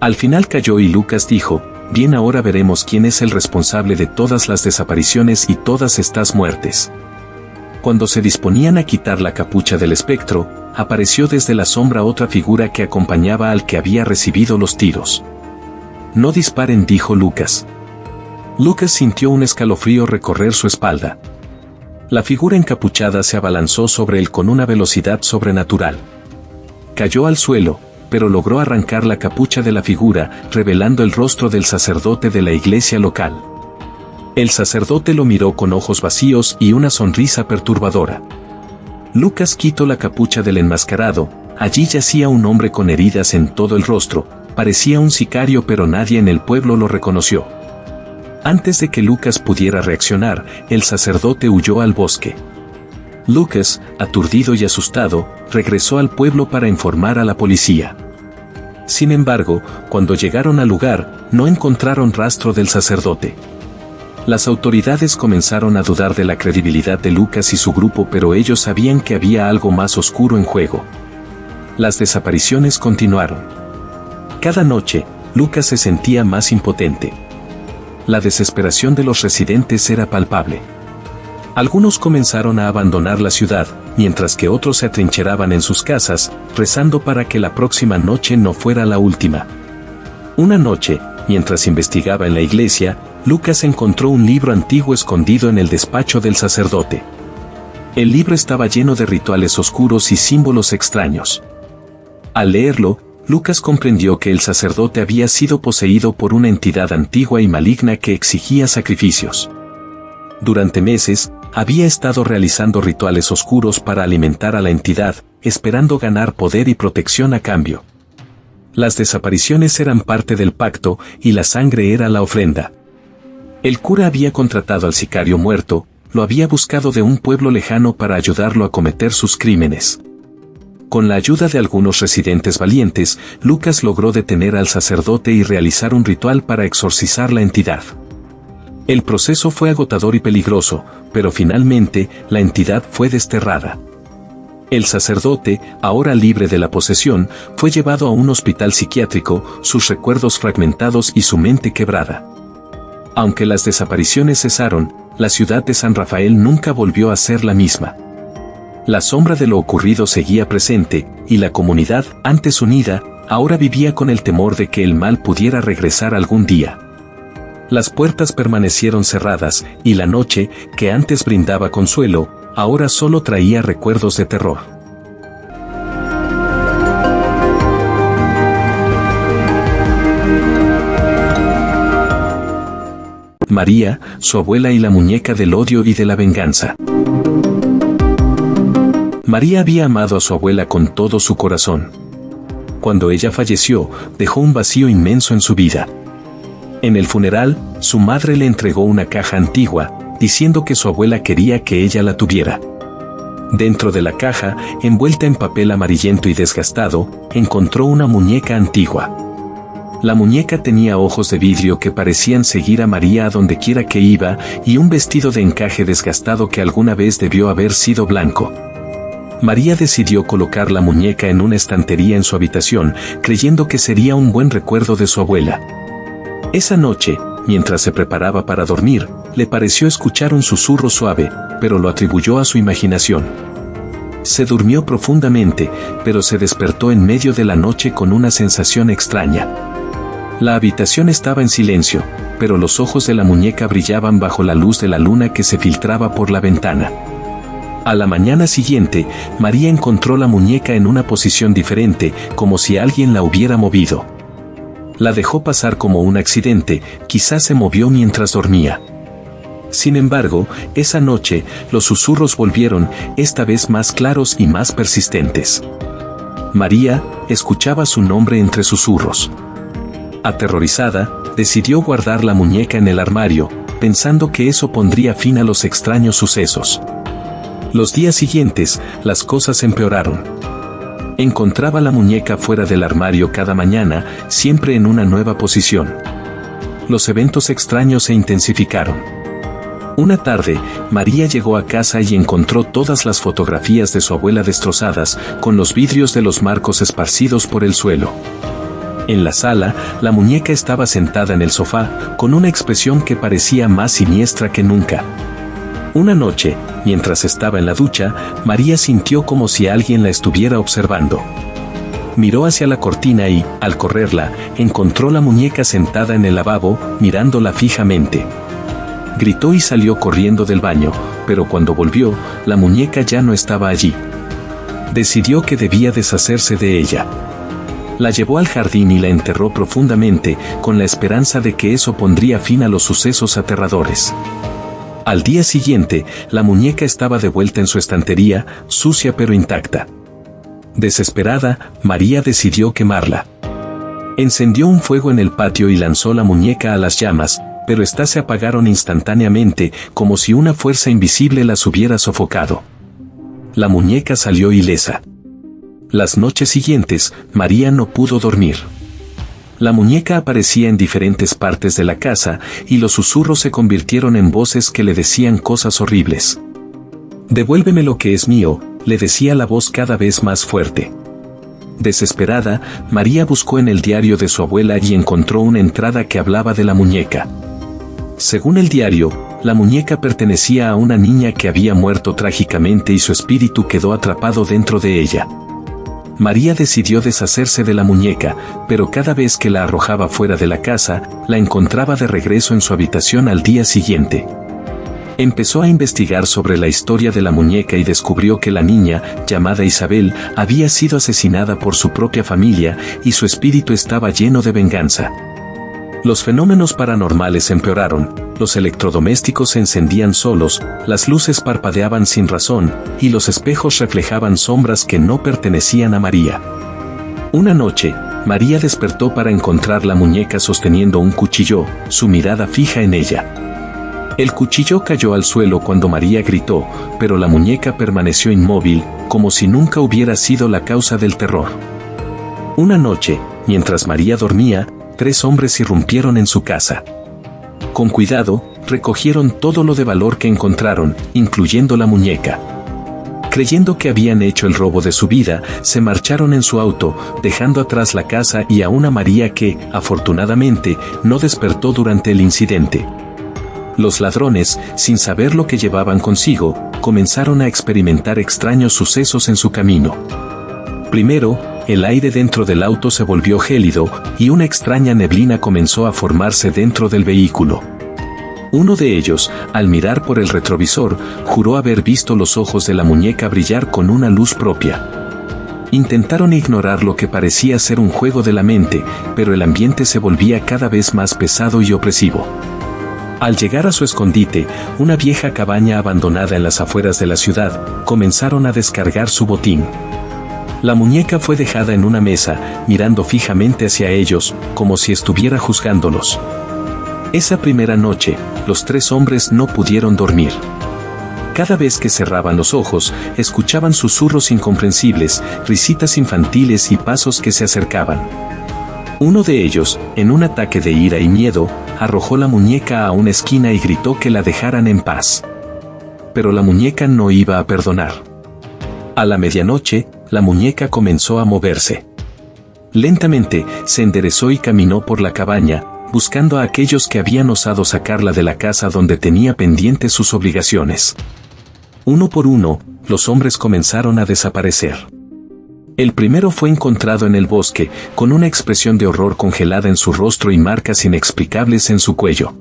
Al final cayó y Lucas dijo, bien ahora veremos quién es el responsable de todas las desapariciones y todas estas muertes. Cuando se disponían a quitar la capucha del espectro, apareció desde la sombra otra figura que acompañaba al que había recibido los tiros. No disparen, dijo Lucas. Lucas sintió un escalofrío recorrer su espalda. La figura encapuchada se abalanzó sobre él con una velocidad sobrenatural. Cayó al suelo, pero logró arrancar la capucha de la figura, revelando el rostro del sacerdote de la iglesia local. El sacerdote lo miró con ojos vacíos y una sonrisa perturbadora. Lucas quitó la capucha del enmascarado, allí yacía un hombre con heridas en todo el rostro, parecía un sicario pero nadie en el pueblo lo reconoció. Antes de que Lucas pudiera reaccionar, el sacerdote huyó al bosque. Lucas, aturdido y asustado, regresó al pueblo para informar a la policía. Sin embargo, cuando llegaron al lugar, no encontraron rastro del sacerdote. Las autoridades comenzaron a dudar de la credibilidad de Lucas y su grupo, pero ellos sabían que había algo más oscuro en juego. Las desapariciones continuaron. Cada noche, Lucas se sentía más impotente. La desesperación de los residentes era palpable. Algunos comenzaron a abandonar la ciudad, mientras que otros se atrincheraban en sus casas, rezando para que la próxima noche no fuera la última. Una noche, mientras investigaba en la iglesia, Lucas encontró un libro antiguo escondido en el despacho del sacerdote. El libro estaba lleno de rituales oscuros y símbolos extraños. Al leerlo, Lucas comprendió que el sacerdote había sido poseído por una entidad antigua y maligna que exigía sacrificios. Durante meses, había estado realizando rituales oscuros para alimentar a la entidad, esperando ganar poder y protección a cambio. Las desapariciones eran parte del pacto y la sangre era la ofrenda. El cura había contratado al sicario muerto, lo había buscado de un pueblo lejano para ayudarlo a cometer sus crímenes. Con la ayuda de algunos residentes valientes, Lucas logró detener al sacerdote y realizar un ritual para exorcizar la entidad. El proceso fue agotador y peligroso, pero finalmente, la entidad fue desterrada. El sacerdote, ahora libre de la posesión, fue llevado a un hospital psiquiátrico, sus recuerdos fragmentados y su mente quebrada. Aunque las desapariciones cesaron, la ciudad de San Rafael nunca volvió a ser la misma. La sombra de lo ocurrido seguía presente, y la comunidad, antes unida, ahora vivía con el temor de que el mal pudiera regresar algún día. Las puertas permanecieron cerradas, y la noche, que antes brindaba consuelo, ahora solo traía recuerdos de terror. María, su abuela y la muñeca del odio y de la venganza. María había amado a su abuela con todo su corazón. Cuando ella falleció, dejó un vacío inmenso en su vida. En el funeral, su madre le entregó una caja antigua, diciendo que su abuela quería que ella la tuviera. Dentro de la caja, envuelta en papel amarillento y desgastado, encontró una muñeca antigua. La muñeca tenía ojos de vidrio que parecían seguir a María a donde quiera que iba, y un vestido de encaje desgastado que alguna vez debió haber sido blanco. María decidió colocar la muñeca en una estantería en su habitación, creyendo que sería un buen recuerdo de su abuela. Esa noche, mientras se preparaba para dormir, le pareció escuchar un susurro suave, pero lo atribuyó a su imaginación. Se durmió profundamente, pero se despertó en medio de la noche con una sensación extraña. La habitación estaba en silencio, pero los ojos de la muñeca brillaban bajo la luz de la luna que se filtraba por la ventana. A la mañana siguiente, María encontró la muñeca en una posición diferente, como si alguien la hubiera movido. La dejó pasar como un accidente, quizás se movió mientras dormía. Sin embargo, esa noche, los susurros volvieron, esta vez más claros y más persistentes. María escuchaba su nombre entre susurros. Aterrorizada, decidió guardar la muñeca en el armario, pensando que eso pondría fin a los extraños sucesos. Los días siguientes, las cosas empeoraron. Encontraba la muñeca fuera del armario cada mañana, siempre en una nueva posición. Los eventos extraños se intensificaron. Una tarde, María llegó a casa y encontró todas las fotografías de su abuela destrozadas, con los vidrios de los marcos esparcidos por el suelo. En la sala, la muñeca estaba sentada en el sofá, con una expresión que parecía más siniestra que nunca. Una noche, mientras estaba en la ducha, María sintió como si alguien la estuviera observando. Miró hacia la cortina y, al correrla, encontró la muñeca sentada en el lavabo, mirándola fijamente. Gritó y salió corriendo del baño, pero cuando volvió, la muñeca ya no estaba allí. Decidió que debía deshacerse de ella. La llevó al jardín y la enterró profundamente, con la esperanza de que eso pondría fin a los sucesos aterradores. Al día siguiente, la muñeca estaba de vuelta en su estantería, sucia pero intacta. Desesperada, María decidió quemarla. Encendió un fuego en el patio y lanzó la muñeca a las llamas, pero éstas se apagaron instantáneamente, como si una fuerza invisible las hubiera sofocado. La muñeca salió ilesa. Las noches siguientes, María no pudo dormir. La muñeca aparecía en diferentes partes de la casa, y los susurros se convirtieron en voces que le decían cosas horribles. «Devuélveme lo que es mío», le decía la voz cada vez más fuerte. Desesperada, María buscó en el diario de su abuela y encontró una entrada que hablaba de la muñeca. Según el diario, la muñeca pertenecía a una niña que había muerto trágicamente y su espíritu quedó atrapado dentro de ella. María decidió deshacerse de la muñeca, pero cada vez que la arrojaba fuera de la casa, la encontraba de regreso en su habitación al día siguiente. Empezó a investigar sobre la historia de la muñeca y descubrió que la niña, llamada Isabel, había sido asesinada por su propia familia y su espíritu estaba lleno de venganza. Los fenómenos paranormales empeoraron, los electrodomésticos se encendían solos, las luces parpadeaban sin razón, y los espejos reflejaban sombras que no pertenecían a María. Una noche, María despertó para encontrar la muñeca sosteniendo un cuchillo, su mirada fija en ella. El cuchillo cayó al suelo cuando María gritó, pero la muñeca permaneció inmóvil, como si nunca hubiera sido la causa del terror. Una noche, mientras María dormía, 3 hombres irrumpieron en su casa. Con cuidado, recogieron todo lo de valor que encontraron, incluyendo la muñeca. Creyendo que habían hecho el robo de su vida, se marcharon en su auto, dejando atrás la casa y a una María que, afortunadamente, no despertó durante el incidente. Los ladrones, sin saber lo que llevaban consigo, comenzaron a experimentar extraños sucesos en su camino. Primero, el aire dentro del auto se volvió gélido y una extraña neblina comenzó a formarse dentro del vehículo. Uno de ellos, al mirar por el retrovisor, juró haber visto los ojos de la muñeca brillar con una luz propia. Intentaron ignorar lo que parecía ser un juego de la mente, pero el ambiente se volvía cada vez más pesado y opresivo. Al llegar a su escondite, una vieja cabaña abandonada en las afueras de la ciudad, comenzaron a descargar su botín. La muñeca fue dejada en una mesa, mirando fijamente hacia ellos, como si estuviera juzgándolos. Esa primera noche, los 3 hombres no pudieron dormir. Cada vez que cerraban los ojos, escuchaban susurros incomprensibles, risitas infantiles y pasos que se acercaban. Uno de ellos, en un ataque de ira y miedo, arrojó la muñeca a una esquina y gritó que la dejaran en paz. Pero la muñeca no iba a perdonar. A la medianoche, la muñeca comenzó a moverse. Lentamente, se enderezó y caminó por la cabaña, buscando a aquellos que habían osado sacarla de la casa donde tenía pendientes sus obligaciones. Uno por uno, los hombres comenzaron a desaparecer. El primero fue encontrado en el bosque, con una expresión de horror congelada en su rostro y marcas inexplicables en su cuello.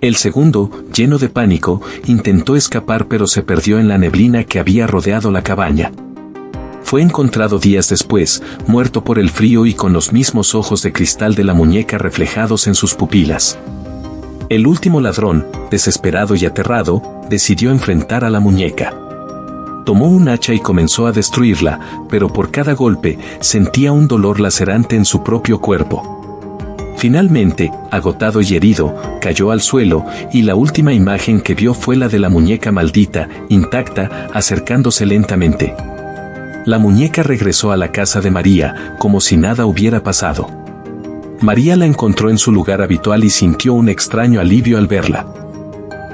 El segundo, lleno de pánico, intentó escapar pero se perdió en la neblina que había rodeado la cabaña. Fue encontrado días después, muerto por el frío y con los mismos ojos de cristal de la muñeca reflejados en sus pupilas. El último ladrón, desesperado y aterrado, decidió enfrentar a la muñeca. Tomó un hacha y comenzó a destruirla, pero por cada golpe, sentía un dolor lacerante en su propio cuerpo. Finalmente, agotado y herido, cayó al suelo, y la última imagen que vio fue la de la muñeca maldita, intacta, acercándose lentamente. La muñeca regresó a la casa de María, como si nada hubiera pasado. María la encontró en su lugar habitual y sintió un extraño alivio al verla.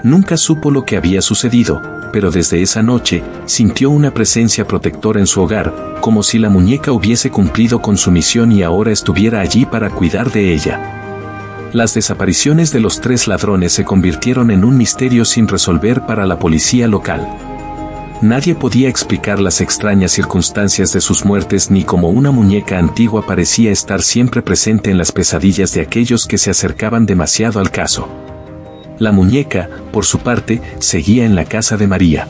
Nunca supo lo que había sucedido, pero desde esa noche, sintió una presencia protectora en su hogar, como si la muñeca hubiese cumplido con su misión y ahora estuviera allí para cuidar de ella. Las desapariciones de los 3 ladrones se convirtieron en un misterio sin resolver para la policía local. Nadie podía explicar las extrañas circunstancias de sus muertes ni cómo una muñeca antigua parecía estar siempre presente en las pesadillas de aquellos que se acercaban demasiado al caso. La muñeca, por su parte, seguía en la casa de María.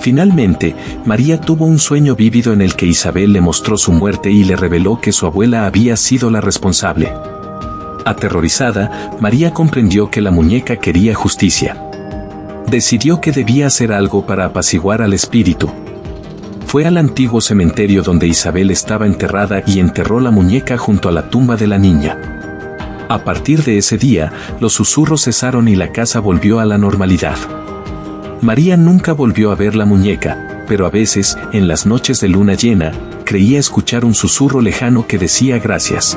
Finalmente, María tuvo un sueño vívido en el que Isabel le mostró su muerte y le reveló que su abuela había sido la responsable. Aterrorizada, María comprendió que la muñeca quería justicia. Decidió que debía hacer algo para apaciguar al espíritu. Fue al antiguo cementerio donde Isabel estaba enterrada y enterró la muñeca junto a la tumba de la niña. A partir de ese día, los susurros cesaron y la casa volvió a la normalidad. María nunca volvió a ver la muñeca, pero a veces, en las noches de luna llena, creía escuchar un susurro lejano que decía gracias.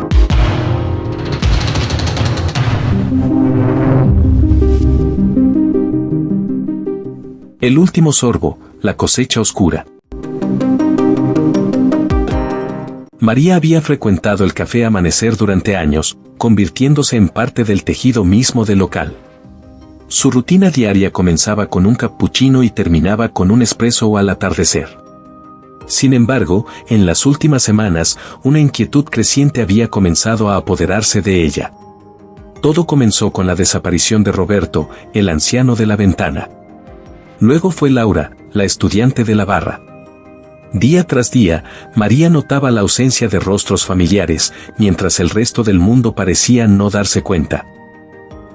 El último sorbo, la cosecha oscura. María había frecuentado el café Amanecer durante años, convirtiéndose en parte del tejido mismo del local. Su rutina diaria comenzaba con un cappuccino y terminaba con un espresso al atardecer. Sin embargo, en las últimas semanas, una inquietud creciente había comenzado a apoderarse de ella. Todo comenzó con la desaparición de Roberto, el anciano de la ventana. Luego fue Laura, la estudiante de la barra. Día tras día, María notaba la ausencia de rostros familiares, mientras el resto del mundo parecía no darse cuenta.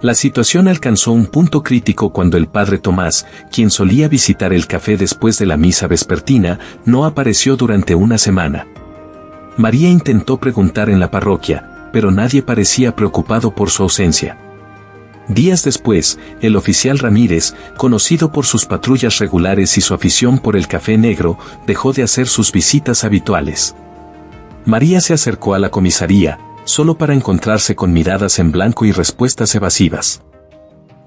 La situación alcanzó un punto crítico cuando el padre Tomás, quien solía visitar el café después de la misa vespertina, no apareció durante una semana. María intentó preguntar en la parroquia, pero nadie parecía preocupado por su ausencia. Días después, el oficial Ramírez, conocido por sus patrullas regulares y su afición por el café negro, dejó de hacer sus visitas habituales. María se acercó a la comisaría, solo para encontrarse con miradas en blanco y respuestas evasivas.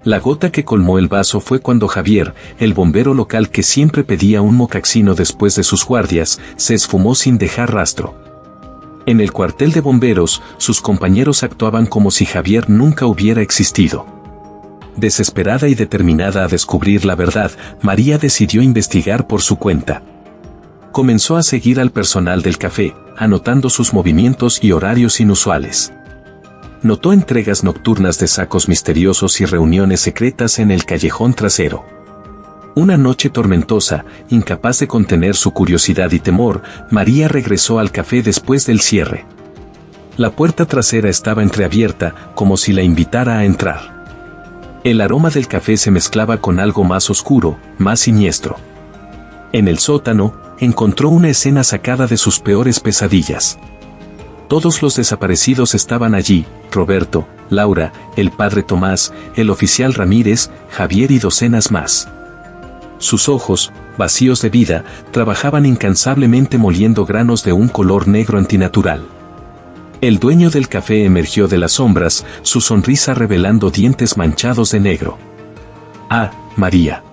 La gota que colmó el vaso fue cuando Javier, el bombero local que siempre pedía un mocaxino después de sus guardias, se esfumó sin dejar rastro. En el cuartel de bomberos, sus compañeros actuaban como si Javier nunca hubiera existido. Desesperada y determinada a descubrir la verdad, María decidió investigar por su cuenta. Comenzó a seguir al personal del café, anotando sus movimientos y horarios inusuales. Notó entregas nocturnas de sacos misteriosos y reuniones secretas en el callejón trasero. Una noche tormentosa, incapaz de contener su curiosidad y temor, María regresó al café después del cierre. La puerta trasera estaba entreabierta, como si la invitara a entrar. El aroma del café se mezclaba con algo más oscuro, más siniestro. En el sótano, encontró una escena sacada de sus peores pesadillas. Todos los desaparecidos estaban allí: Roberto, Laura, el padre Tomás, el oficial Ramírez, Javier y docenas más. Sus ojos, vacíos de vida, trabajaban incansablemente moliendo granos de un color negro antinatural. El dueño del café emergió de las sombras, su sonrisa revelando dientes manchados de negro. «Ah, María.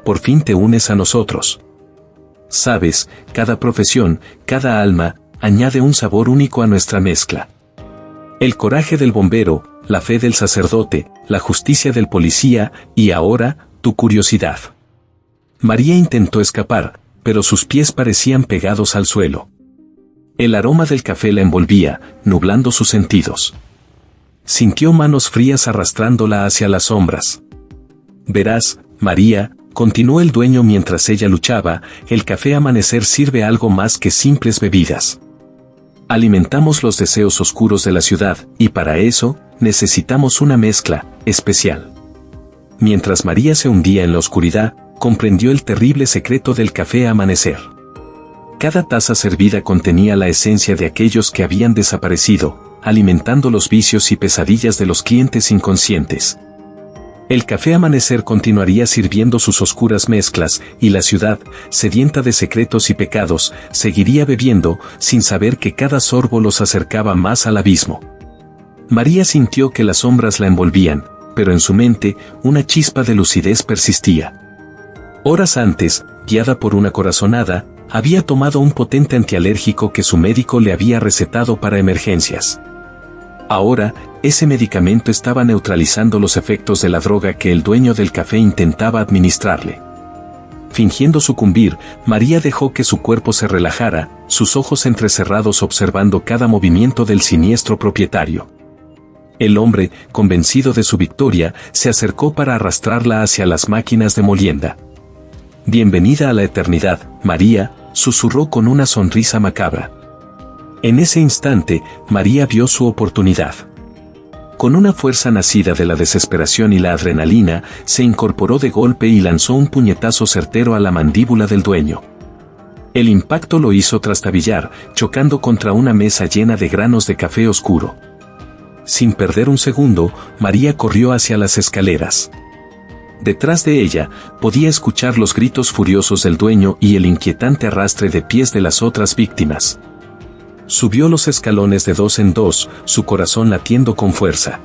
Por fin te unes a nosotros. Sabes, cada profesión, cada alma, añade un sabor único a nuestra mezcla. El coraje del bombero, la fe del sacerdote, la justicia del policía, y ahora, tu curiosidad». María intentó escapar, pero sus pies parecían pegados al suelo. El aroma del café la envolvía, nublando sus sentidos. Sintió manos frías arrastrándola hacia las sombras. «Verás, María», continuó el dueño mientras ella luchaba, «el café Amanecer sirve algo más que simples bebidas. Alimentamos los deseos oscuros de la ciudad, y para eso, necesitamos una mezcla especial». Mientras María se hundía en la oscuridad, comprendió el terrible secreto del café Amanecer. Cada taza servida contenía la esencia de aquellos que habían desaparecido, alimentando los vicios y pesadillas de los clientes inconscientes. El café Amanecer continuaría sirviendo sus oscuras mezclas, y la ciudad, sedienta de secretos y pecados, seguiría bebiendo, sin saber que cada sorbo los acercaba más al abismo. María sintió que las sombras la envolvían, pero en su mente, una chispa de lucidez persistía. Horas antes, guiada por una corazonada, había tomado un potente antialérgico que su médico le había recetado para emergencias. Ahora, ese medicamento estaba neutralizando los efectos de la droga que el dueño del café intentaba administrarle. Fingiendo sucumbir, María dejó que su cuerpo se relajara, sus ojos entrecerrados observando cada movimiento del siniestro propietario. El hombre, convencido de su victoria, se acercó para arrastrarla hacia las máquinas de molienda. «Bienvenida a la eternidad, María», susurró con una sonrisa macabra. En ese instante, María vio su oportunidad. Con una fuerza nacida de la desesperación y la adrenalina, se incorporó de golpe y lanzó un puñetazo certero a la mandíbula del dueño. El impacto lo hizo trastabillar, chocando contra una mesa llena de granos de café oscuro. Sin perder un segundo, María corrió hacia las escaleras. Detrás de ella, podía escuchar los gritos furiosos del dueño y el inquietante arrastre de pies de las otras víctimas. Subió los escalones de dos en dos, su corazón latiendo con fuerza.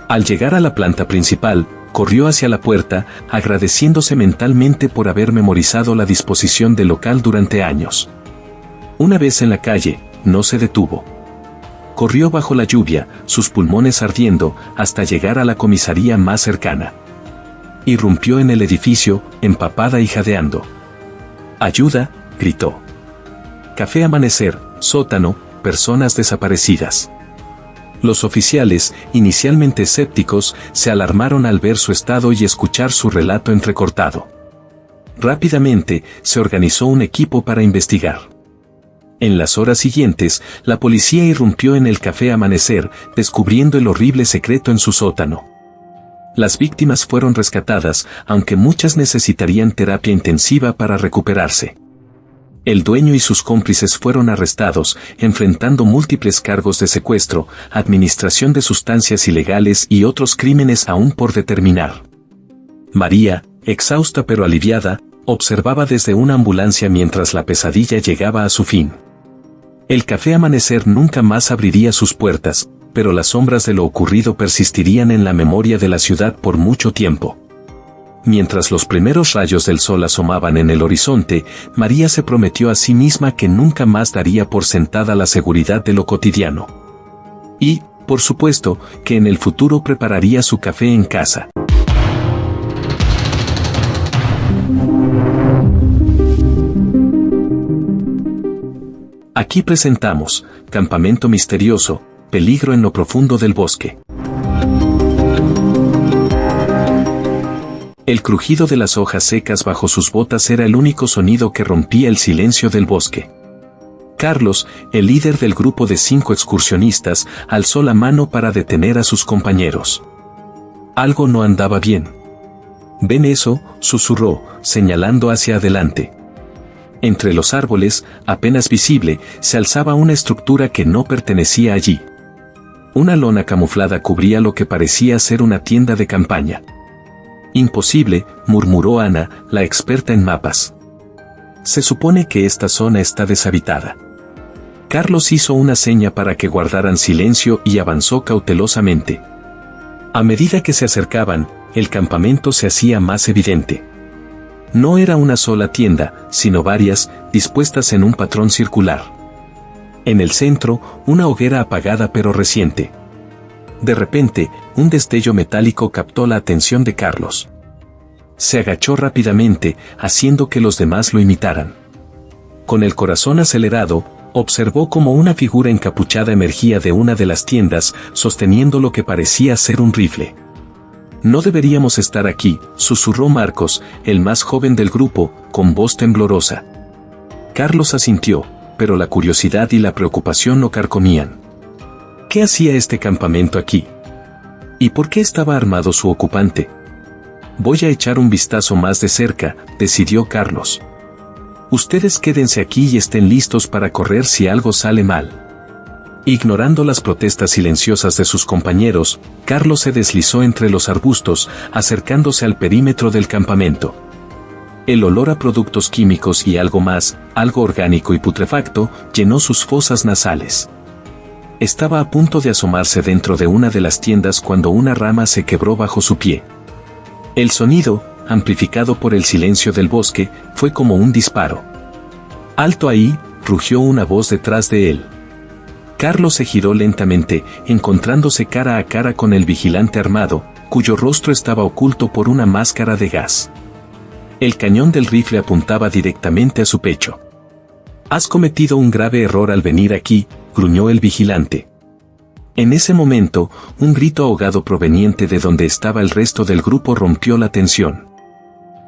Al llegar a la planta principal, corrió hacia la puerta, agradeciéndose mentalmente por haber memorizado la disposición del local durante años. Una vez en la calle, no se detuvo. Corrió bajo la lluvia, sus pulmones ardiendo, hasta llegar a la comisaría más cercana. Irrumpió en el edificio, empapada y jadeando. «¡Ayuda!», gritó. «Café Amanecer, sótano, personas desaparecidas». Los oficiales, inicialmente escépticos, se alarmaron al ver su estado y escuchar su relato entrecortado. Rápidamente, se organizó un equipo para investigar. En las horas siguientes, la policía irrumpió en el Café Amanecer, descubriendo el horrible secreto en su sótano. Las víctimas fueron rescatadas, aunque muchas necesitarían terapia intensiva para recuperarse. El dueño y sus cómplices fueron arrestados, enfrentando múltiples cargos de secuestro, administración de sustancias ilegales y otros crímenes aún por determinar. María, exhausta pero aliviada, observaba desde una ambulancia mientras la pesadilla llegaba a su fin. El Café Amanecer nunca más abriría sus puertas, pero las sombras de lo ocurrido persistirían en la memoria de la ciudad por mucho tiempo. Mientras los primeros rayos del sol asomaban en el horizonte, María se prometió a sí misma que nunca más daría por sentada la seguridad de lo cotidiano. Y, por supuesto, que en el futuro prepararía su café en casa. Aquí presentamos, Campamento Misterioso, peligro en lo profundo del bosque. El crujido de las hojas secas bajo sus botas era el único sonido que rompía el silencio del bosque. Carlos, el líder del grupo de 5 excursionistas, alzó la mano para detener a sus compañeros. Algo no andaba bien. ¿Ven eso?, susurró, señalando hacia adelante. Entre los árboles, apenas visible, se alzaba una estructura que no pertenecía allí. Una lona camuflada cubría lo que parecía ser una tienda de campaña. Imposible, murmuró Ana, la experta en mapas. Se supone que esta zona está deshabitada. Carlos hizo una seña para que guardaran silencio y avanzó cautelosamente. A medida que se acercaban, el campamento se hacía más evidente. No era una sola tienda, sino varias, dispuestas en un patrón circular. En el centro, una hoguera apagada pero reciente. De repente, un destello metálico captó la atención de Carlos. Se agachó rápidamente, haciendo que los demás lo imitaran. Con el corazón acelerado, observó cómo una figura encapuchada emergía de una de las tiendas, sosteniendo lo que parecía ser un rifle. «No deberíamos estar aquí», susurró Marcos, el más joven del grupo, con voz temblorosa. Carlos asintió, pero la curiosidad y la preocupación lo carcomían. ¿Qué hacía este campamento aquí? ¿Y por qué estaba armado su ocupante? Voy a echar un vistazo más de cerca, decidió Carlos. Ustedes quédense aquí y estén listos para correr si algo sale mal. Ignorando las protestas silenciosas de sus compañeros, Carlos se deslizó entre los arbustos, acercándose al perímetro del campamento. El olor a productos químicos y algo más, algo orgánico y putrefacto, llenó sus fosas nasales. Estaba a punto de asomarse dentro de una de las tiendas cuando una rama se quebró bajo su pie. El sonido, amplificado por el silencio del bosque, fue como un disparo. «¡Alto ahí!», rugió una voz detrás de él. Carlos se giró lentamente, encontrándose cara a cara con el vigilante armado, cuyo rostro estaba oculto por una máscara de gas. El cañón del rifle apuntaba directamente a su pecho. «Has cometido un grave error al venir aquí», gruñó el vigilante. En ese momento, un grito ahogado proveniente de donde estaba el resto del grupo rompió la tensión.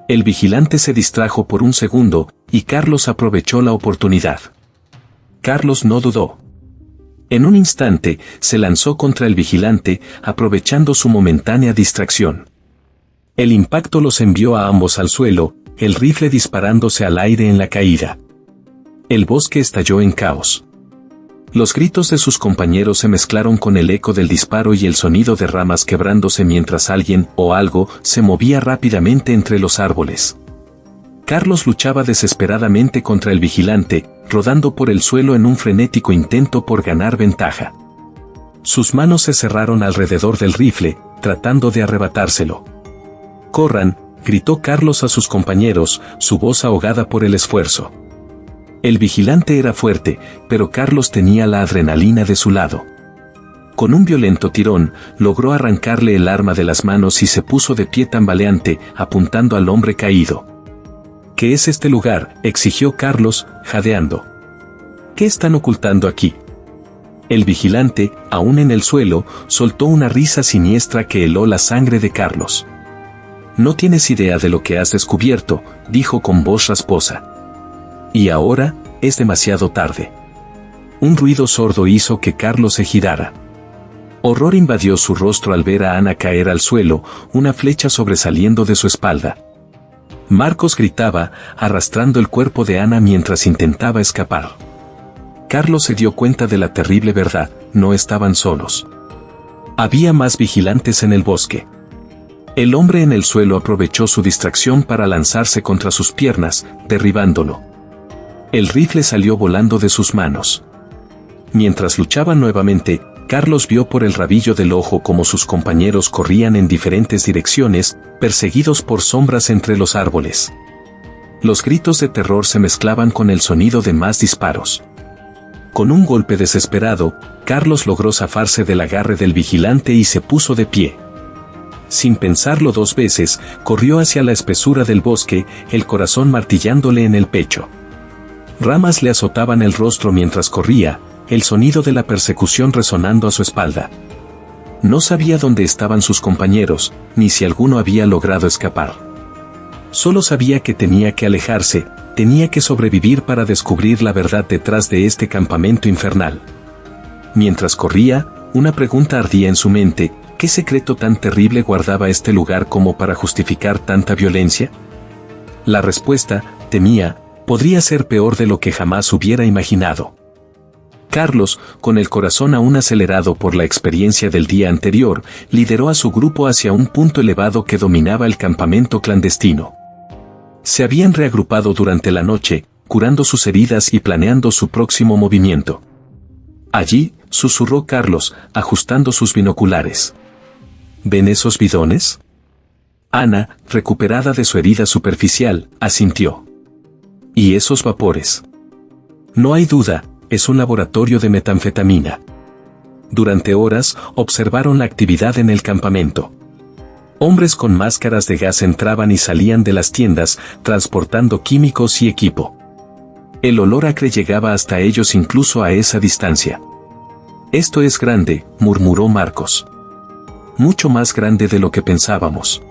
El vigilante se distrajo por un segundo, y Carlos aprovechó la oportunidad. Carlos no dudó. En un instante, se lanzó contra el vigilante, aprovechando su momentánea distracción. El impacto los envió a ambos al suelo, el rifle disparándose al aire en la caída. El bosque estalló en caos. Los gritos de sus compañeros se mezclaron con el eco del disparo y el sonido de ramas quebrándose mientras alguien, o algo, se movía rápidamente entre los árboles. Carlos luchaba desesperadamente contra el vigilante, rodando por el suelo en un frenético intento por ganar ventaja. Sus manos se cerraron alrededor del rifle, tratando de arrebatárselo. «¡Corran!», gritó Carlos a sus compañeros, su voz ahogada por el esfuerzo. El vigilante era fuerte, pero Carlos tenía la adrenalina de su lado. Con un violento tirón, logró arrancarle el arma de las manos y se puso de pie tambaleante, apuntando al hombre caído. «¿Qué es este lugar?», exigió Carlos, jadeando. «¿Qué están ocultando aquí?». El vigilante, aún en el suelo, soltó una risa siniestra que heló la sangre de Carlos. «No tienes idea de lo que has descubierto», dijo con voz rasposa. «Y ahora, es demasiado tarde». Un ruido sordo hizo que Carlos se girara. Horror invadió su rostro al ver a Ana caer al suelo, una flecha sobresaliendo de su espalda. Marcos gritaba, arrastrando el cuerpo de Ana mientras intentaba escapar. Carlos se dio cuenta de la terrible verdad: no estaban solos. Había más vigilantes en el bosque. El hombre en el suelo aprovechó su distracción para lanzarse contra sus piernas, derribándolo. El rifle salió volando de sus manos. Mientras luchaban nuevamente, Carlos vio por el rabillo del ojo cómo sus compañeros corrían en diferentes direcciones, perseguidos por sombras entre los árboles. Los gritos de terror se mezclaban con el sonido de más disparos. Con un golpe desesperado, Carlos logró zafarse del agarre del vigilante y se puso de pie. Sin pensarlo dos veces, corrió hacia la espesura del bosque, el corazón martillándole en el pecho. Ramas le azotaban el rostro mientras corría, el sonido de la persecución resonando a su espalda. No sabía dónde estaban sus compañeros, ni si alguno había logrado escapar. Solo sabía que tenía que alejarse, tenía que sobrevivir para descubrir la verdad detrás de este campamento infernal. Mientras corría, una pregunta ardía en su mente: ¿qué secreto tan terrible guardaba este lugar como para justificar tanta violencia? La respuesta, temía, podría ser peor de lo que jamás hubiera imaginado. Carlos, con el corazón aún acelerado por la experiencia del día anterior, lideró a su grupo hacia un punto elevado que dominaba el campamento clandestino. Se habían reagrupado durante la noche, curando sus heridas y planeando su próximo movimiento. Allí, susurró Carlos, ajustando sus binoculares. ¿Ven esos bidones? Ana, recuperada de su herida superficial, asintió. ¿Y esos vapores? No hay duda, es un laboratorio de metanfetamina. Durante horas, observaron la actividad en el campamento. Hombres con máscaras de gas entraban y salían de las tiendas, transportando químicos y equipo. El olor acre llegaba hasta ellos incluso a esa distancia. «Esto es grande», murmuró Marcos. «Mucho más grande de lo que pensábamos».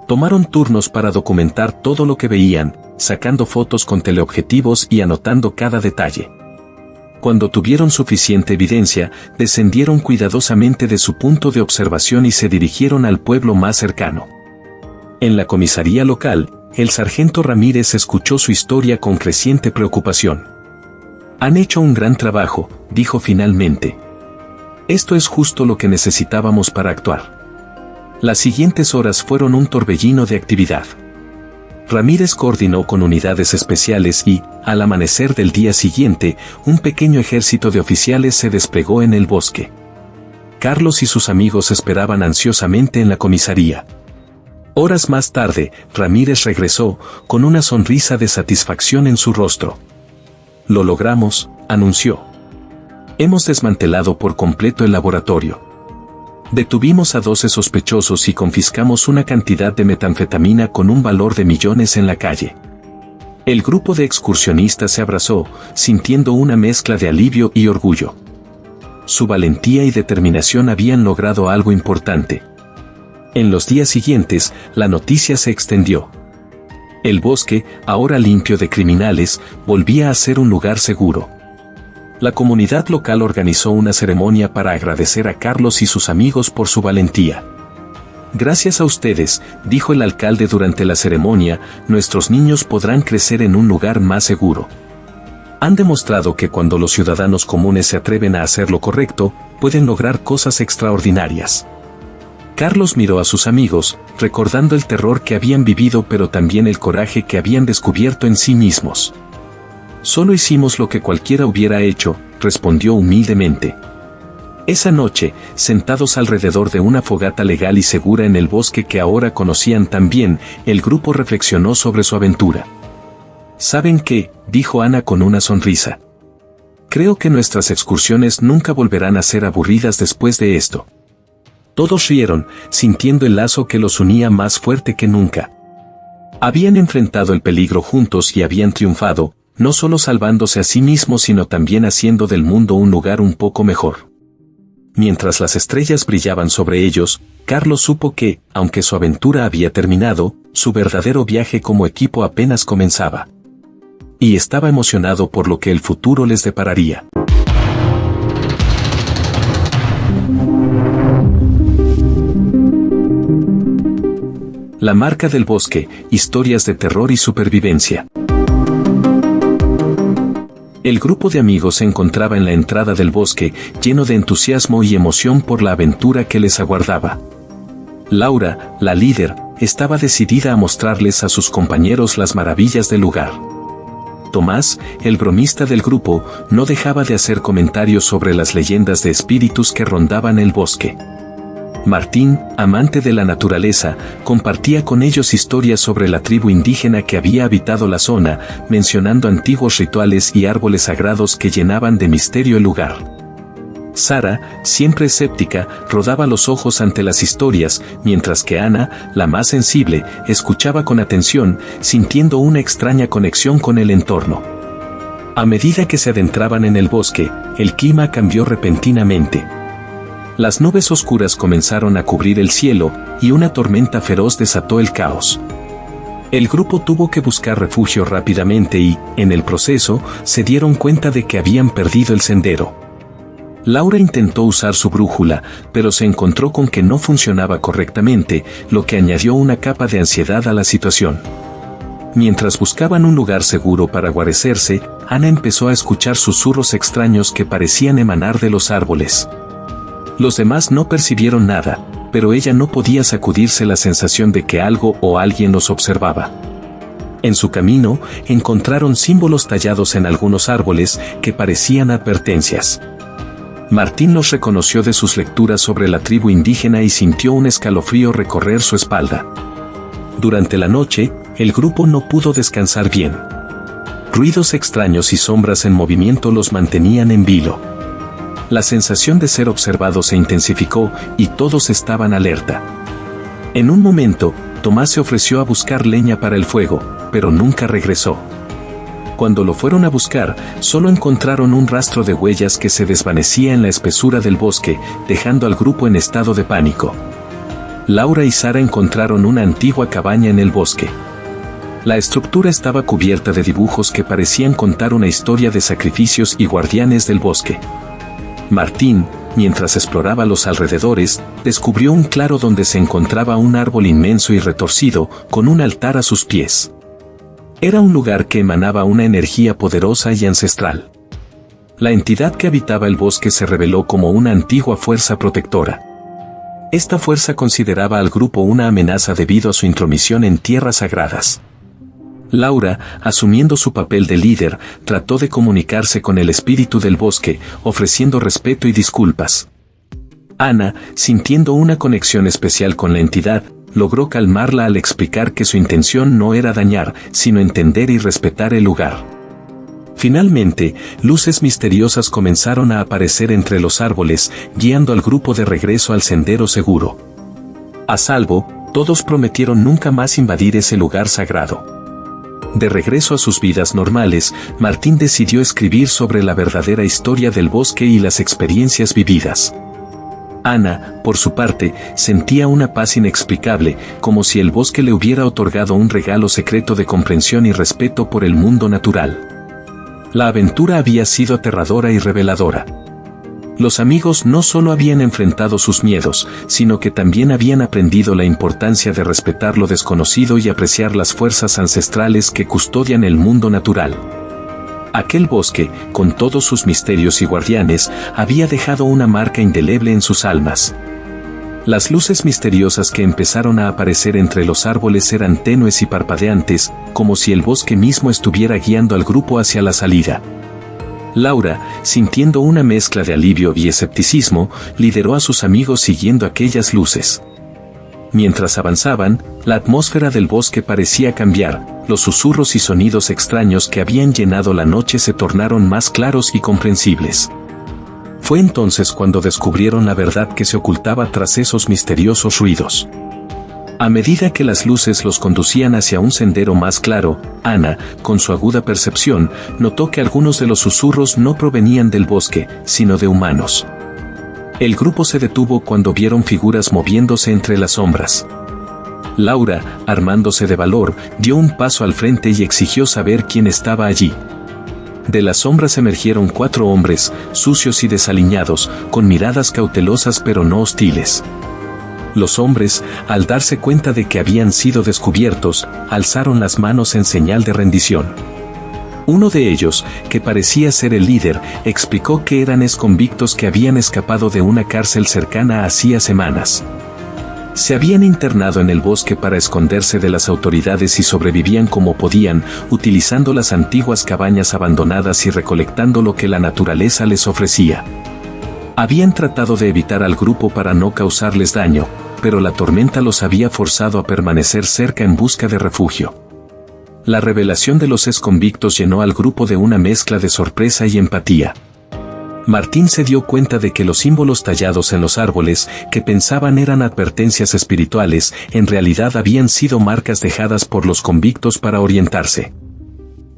Tomaron turnos para documentar todo lo que veían, sacando fotos con teleobjetivos y anotando cada detalle. Cuando tuvieron suficiente evidencia, descendieron cuidadosamente de su punto de observación y se dirigieron al pueblo más cercano. En la comisaría local, el sargento Ramírez escuchó su historia con creciente preocupación. «Han hecho un gran trabajo», dijo finalmente. «Esto es justo lo que necesitábamos para actuar». Las siguientes horas fueron un torbellino de actividad. Ramírez coordinó con unidades especiales y, al amanecer del día siguiente, un pequeño ejército de oficiales se desplegó en el bosque. Carlos y sus amigos esperaban ansiosamente en la comisaría. Horas más tarde, Ramírez regresó, con una sonrisa de satisfacción en su rostro. «Lo logramos», anunció. «Hemos desmantelado por completo el laboratorio. Detuvimos a 12 sospechosos y confiscamos una cantidad de metanfetamina con un valor de millones en la calle». El grupo de excursionistas se abrazó, sintiendo una mezcla de alivio y orgullo. Su valentía y determinación habían logrado algo importante. En los días siguientes, la noticia se extendió. El bosque, ahora limpio de criminales, volvía a ser un lugar seguro. La comunidad local organizó una ceremonia para agradecer a Carlos y sus amigos por su valentía. «Gracias a ustedes», dijo el alcalde durante la ceremonia, «nuestros niños podrán crecer en un lugar más seguro. Han demostrado que cuando los ciudadanos comunes se atreven a hacer lo correcto, pueden lograr cosas extraordinarias». Carlos miró a sus amigos, recordando el terror que habían vivido pero también el coraje que habían descubierto en sí mismos. «Solo hicimos lo que cualquiera hubiera hecho», respondió humildemente. Esa noche, sentados alrededor de una fogata legal y segura en el bosque que ahora conocían tan bien, el grupo reflexionó sobre su aventura. «¿Saben qué?», dijo Ana con una sonrisa. «Creo que nuestras excursiones nunca volverán a ser aburridas después de esto». Todos rieron, sintiendo el lazo que los unía más fuerte que nunca. Habían enfrentado el peligro juntos y habían triunfado, no solo salvándose a sí mismo sino también haciendo del mundo un lugar un poco mejor. Mientras las estrellas brillaban sobre ellos, Carlos supo que, aunque su aventura había terminado, su verdadero viaje como equipo apenas comenzaba. Y estaba emocionado por lo que el futuro les depararía. La marca del bosque, historias de terror y supervivencia. El grupo de amigos se encontraba en la entrada del bosque, lleno de entusiasmo y emoción por la aventura que les aguardaba. Laura, la líder, estaba decidida a mostrarles a sus compañeros las maravillas del lugar. Tomás, el bromista del grupo, no dejaba de hacer comentarios sobre las leyendas de espíritus que rondaban el bosque. Martín, amante de la naturaleza, compartía con ellos historias sobre la tribu indígena que había habitado la zona, mencionando antiguos rituales y árboles sagrados que llenaban de misterio el lugar. Sara, siempre escéptica, rodaba los ojos ante las historias, mientras que Ana, la más sensible, escuchaba con atención, sintiendo una extraña conexión con el entorno. A medida que se adentraban en el bosque, el clima cambió repentinamente. Las nubes oscuras comenzaron a cubrir el cielo, y una tormenta feroz desató el caos. El grupo tuvo que buscar refugio rápidamente y, en el proceso, se dieron cuenta de que habían perdido el sendero. Laura intentó usar su brújula, pero se encontró con que no funcionaba correctamente, lo que añadió una capa de ansiedad a la situación. Mientras buscaban un lugar seguro para guarecerse, Ana empezó a escuchar susurros extraños que parecían emanar de los árboles. Los demás no percibieron nada, pero ella no podía sacudirse la sensación de que algo o alguien los observaba. En su camino, encontraron símbolos tallados en algunos árboles que parecían advertencias. Martín los reconoció de sus lecturas sobre la tribu indígena y sintió un escalofrío recorrer su espalda. Durante la noche, el grupo no pudo descansar bien. Ruidos extraños y sombras en movimiento los mantenían en vilo. La sensación de ser observado se intensificó y todos estaban alerta. En un momento, Tomás se ofreció a buscar leña para el fuego, pero nunca regresó. Cuando lo fueron a buscar, solo encontraron un rastro de huellas que se desvanecía en la espesura del bosque, dejando al grupo en estado de pánico. Laura y Sara encontraron una antigua cabaña en el bosque. La estructura estaba cubierta de dibujos que parecían contar una historia de sacrificios y guardianes del bosque. Martín, mientras exploraba los alrededores, descubrió un claro donde se encontraba un árbol inmenso y retorcido, con un altar a sus pies. Era un lugar que emanaba una energía poderosa y ancestral. La entidad que habitaba el bosque se reveló como una antigua fuerza protectora. Esta fuerza consideraba al grupo una amenaza debido a su intromisión en tierras sagradas. Laura, asumiendo su papel de líder, trató de comunicarse con el espíritu del bosque, ofreciendo respeto y disculpas. Ana, sintiendo una conexión especial con la entidad, logró calmarla al explicar que su intención no era dañar, sino entender y respetar el lugar. Finalmente, luces misteriosas comenzaron a aparecer entre los árboles, guiando al grupo de regreso al sendero seguro. A salvo, todos prometieron nunca más invadir ese lugar sagrado. De regreso a sus vidas normales, Martín decidió escribir sobre la verdadera historia del bosque y las experiencias vividas. Ana, por su parte, sentía una paz inexplicable, como si el bosque le hubiera otorgado un regalo secreto de comprensión y respeto por el mundo natural. La aventura había sido aterradora y reveladora. Los amigos no solo habían enfrentado sus miedos, sino que también habían aprendido la importancia de respetar lo desconocido y apreciar las fuerzas ancestrales que custodian el mundo natural. Aquel bosque, con todos sus misterios y guardianes, había dejado una marca indeleble en sus almas. Las luces misteriosas que empezaron a aparecer entre los árboles eran tenues y parpadeantes, como si el bosque mismo estuviera guiando al grupo hacia la salida. Laura, sintiendo una mezcla de alivio y escepticismo, lideró a sus amigos siguiendo aquellas luces. Mientras avanzaban, la atmósfera del bosque parecía cambiar, los susurros y sonidos extraños que habían llenado la noche se tornaron más claros y comprensibles. Fue entonces cuando descubrieron la verdad que se ocultaba tras esos misteriosos ruidos. A medida que las luces los conducían hacia un sendero más claro, Ana, con su aguda percepción, notó que algunos de los susurros no provenían del bosque, sino de humanos. El grupo se detuvo cuando vieron figuras moviéndose entre las sombras. Laura, armándose de valor, dio un paso al frente y exigió saber quién estaba allí. De las sombras emergieron 4 hombres, sucios y desaliñados, con miradas cautelosas pero no hostiles. Los hombres, al darse cuenta de que habían sido descubiertos, alzaron las manos en señal de rendición. Uno de ellos, que parecía ser el líder, explicó que eran exconvictos que habían escapado de una cárcel cercana hacía semanas. Se habían internado en el bosque para esconderse de las autoridades y sobrevivían como podían, utilizando las antiguas cabañas abandonadas y recolectando lo que la naturaleza les ofrecía. Habían tratado de evitar al grupo para no causarles daño, pero la tormenta los había forzado a permanecer cerca en busca de refugio. La revelación de los exconvictos llenó al grupo de una mezcla de sorpresa y empatía. Martín se dio cuenta de que los símbolos tallados en los árboles, que pensaban eran advertencias espirituales, en realidad habían sido marcas dejadas por los convictos para orientarse.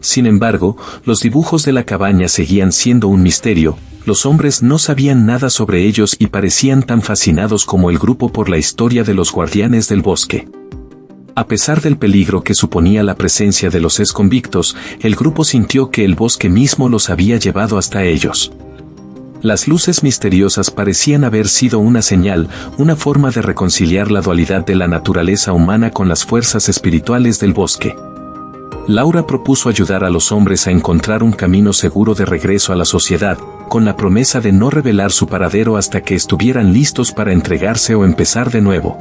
Sin embargo, los dibujos de la cabaña seguían siendo un misterio. Los hombres no sabían nada sobre ellos y parecían tan fascinados como el grupo por la historia de los guardianes del bosque. A pesar del peligro que suponía la presencia de los exconvictos, el grupo sintió que el bosque mismo los había llevado hasta ellos. Las luces misteriosas parecían haber sido una señal, una forma de reconciliar la dualidad de la naturaleza humana con las fuerzas espirituales del bosque. Laura propuso ayudar a los hombres a encontrar un camino seguro de regreso a la sociedad, con la promesa de no revelar su paradero hasta que estuvieran listos para entregarse o empezar de nuevo.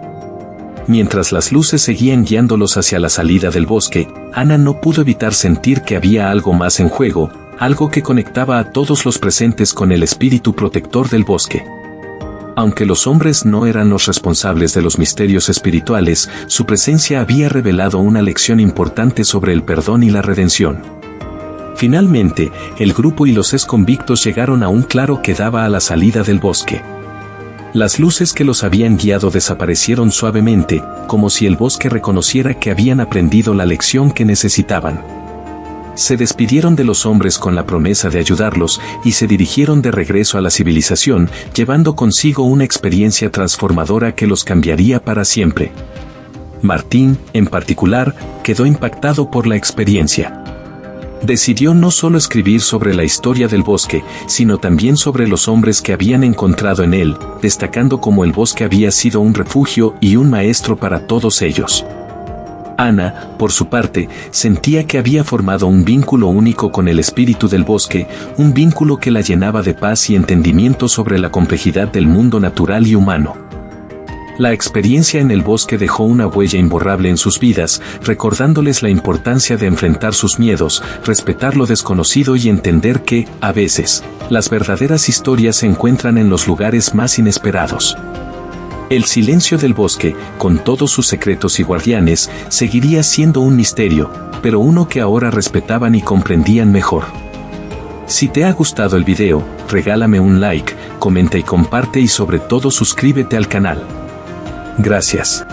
Mientras las luces seguían guiándolos hacia la salida del bosque, Ana no pudo evitar sentir que había algo más en juego, algo que conectaba a todos los presentes con el espíritu protector del bosque. Aunque los hombres no eran los responsables de los misterios espirituales, su presencia había revelado una lección importante sobre el perdón y la redención. Finalmente, el grupo y los exconvictos llegaron a un claro que daba a la salida del bosque. Las luces que los habían guiado desaparecieron suavemente, como si el bosque reconociera que habían aprendido la lección que necesitaban. Se despidieron de los hombres con la promesa de ayudarlos y se dirigieron de regreso a la civilización, llevando consigo una experiencia transformadora que los cambiaría para siempre. Martín, en particular, quedó impactado por la experiencia. Decidió no solo escribir sobre la historia del bosque, sino también sobre los hombres que habían encontrado en él, destacando cómo el bosque había sido un refugio y un maestro para todos ellos. Ana, por su parte, sentía que había formado un vínculo único con el espíritu del bosque, un vínculo que la llenaba de paz y entendimiento sobre la complejidad del mundo natural y humano. La experiencia en el bosque dejó una huella imborrable en sus vidas, recordándoles la importancia de enfrentar sus miedos, respetar lo desconocido y entender que, a veces, las verdaderas historias se encuentran en los lugares más inesperados. El silencio del bosque, con todos sus secretos y guardianes, seguiría siendo un misterio, pero uno que ahora respetaban y comprendían mejor. Si te ha gustado el video, regálame un like, comenta y comparte y sobre todo suscríbete al canal. Gracias.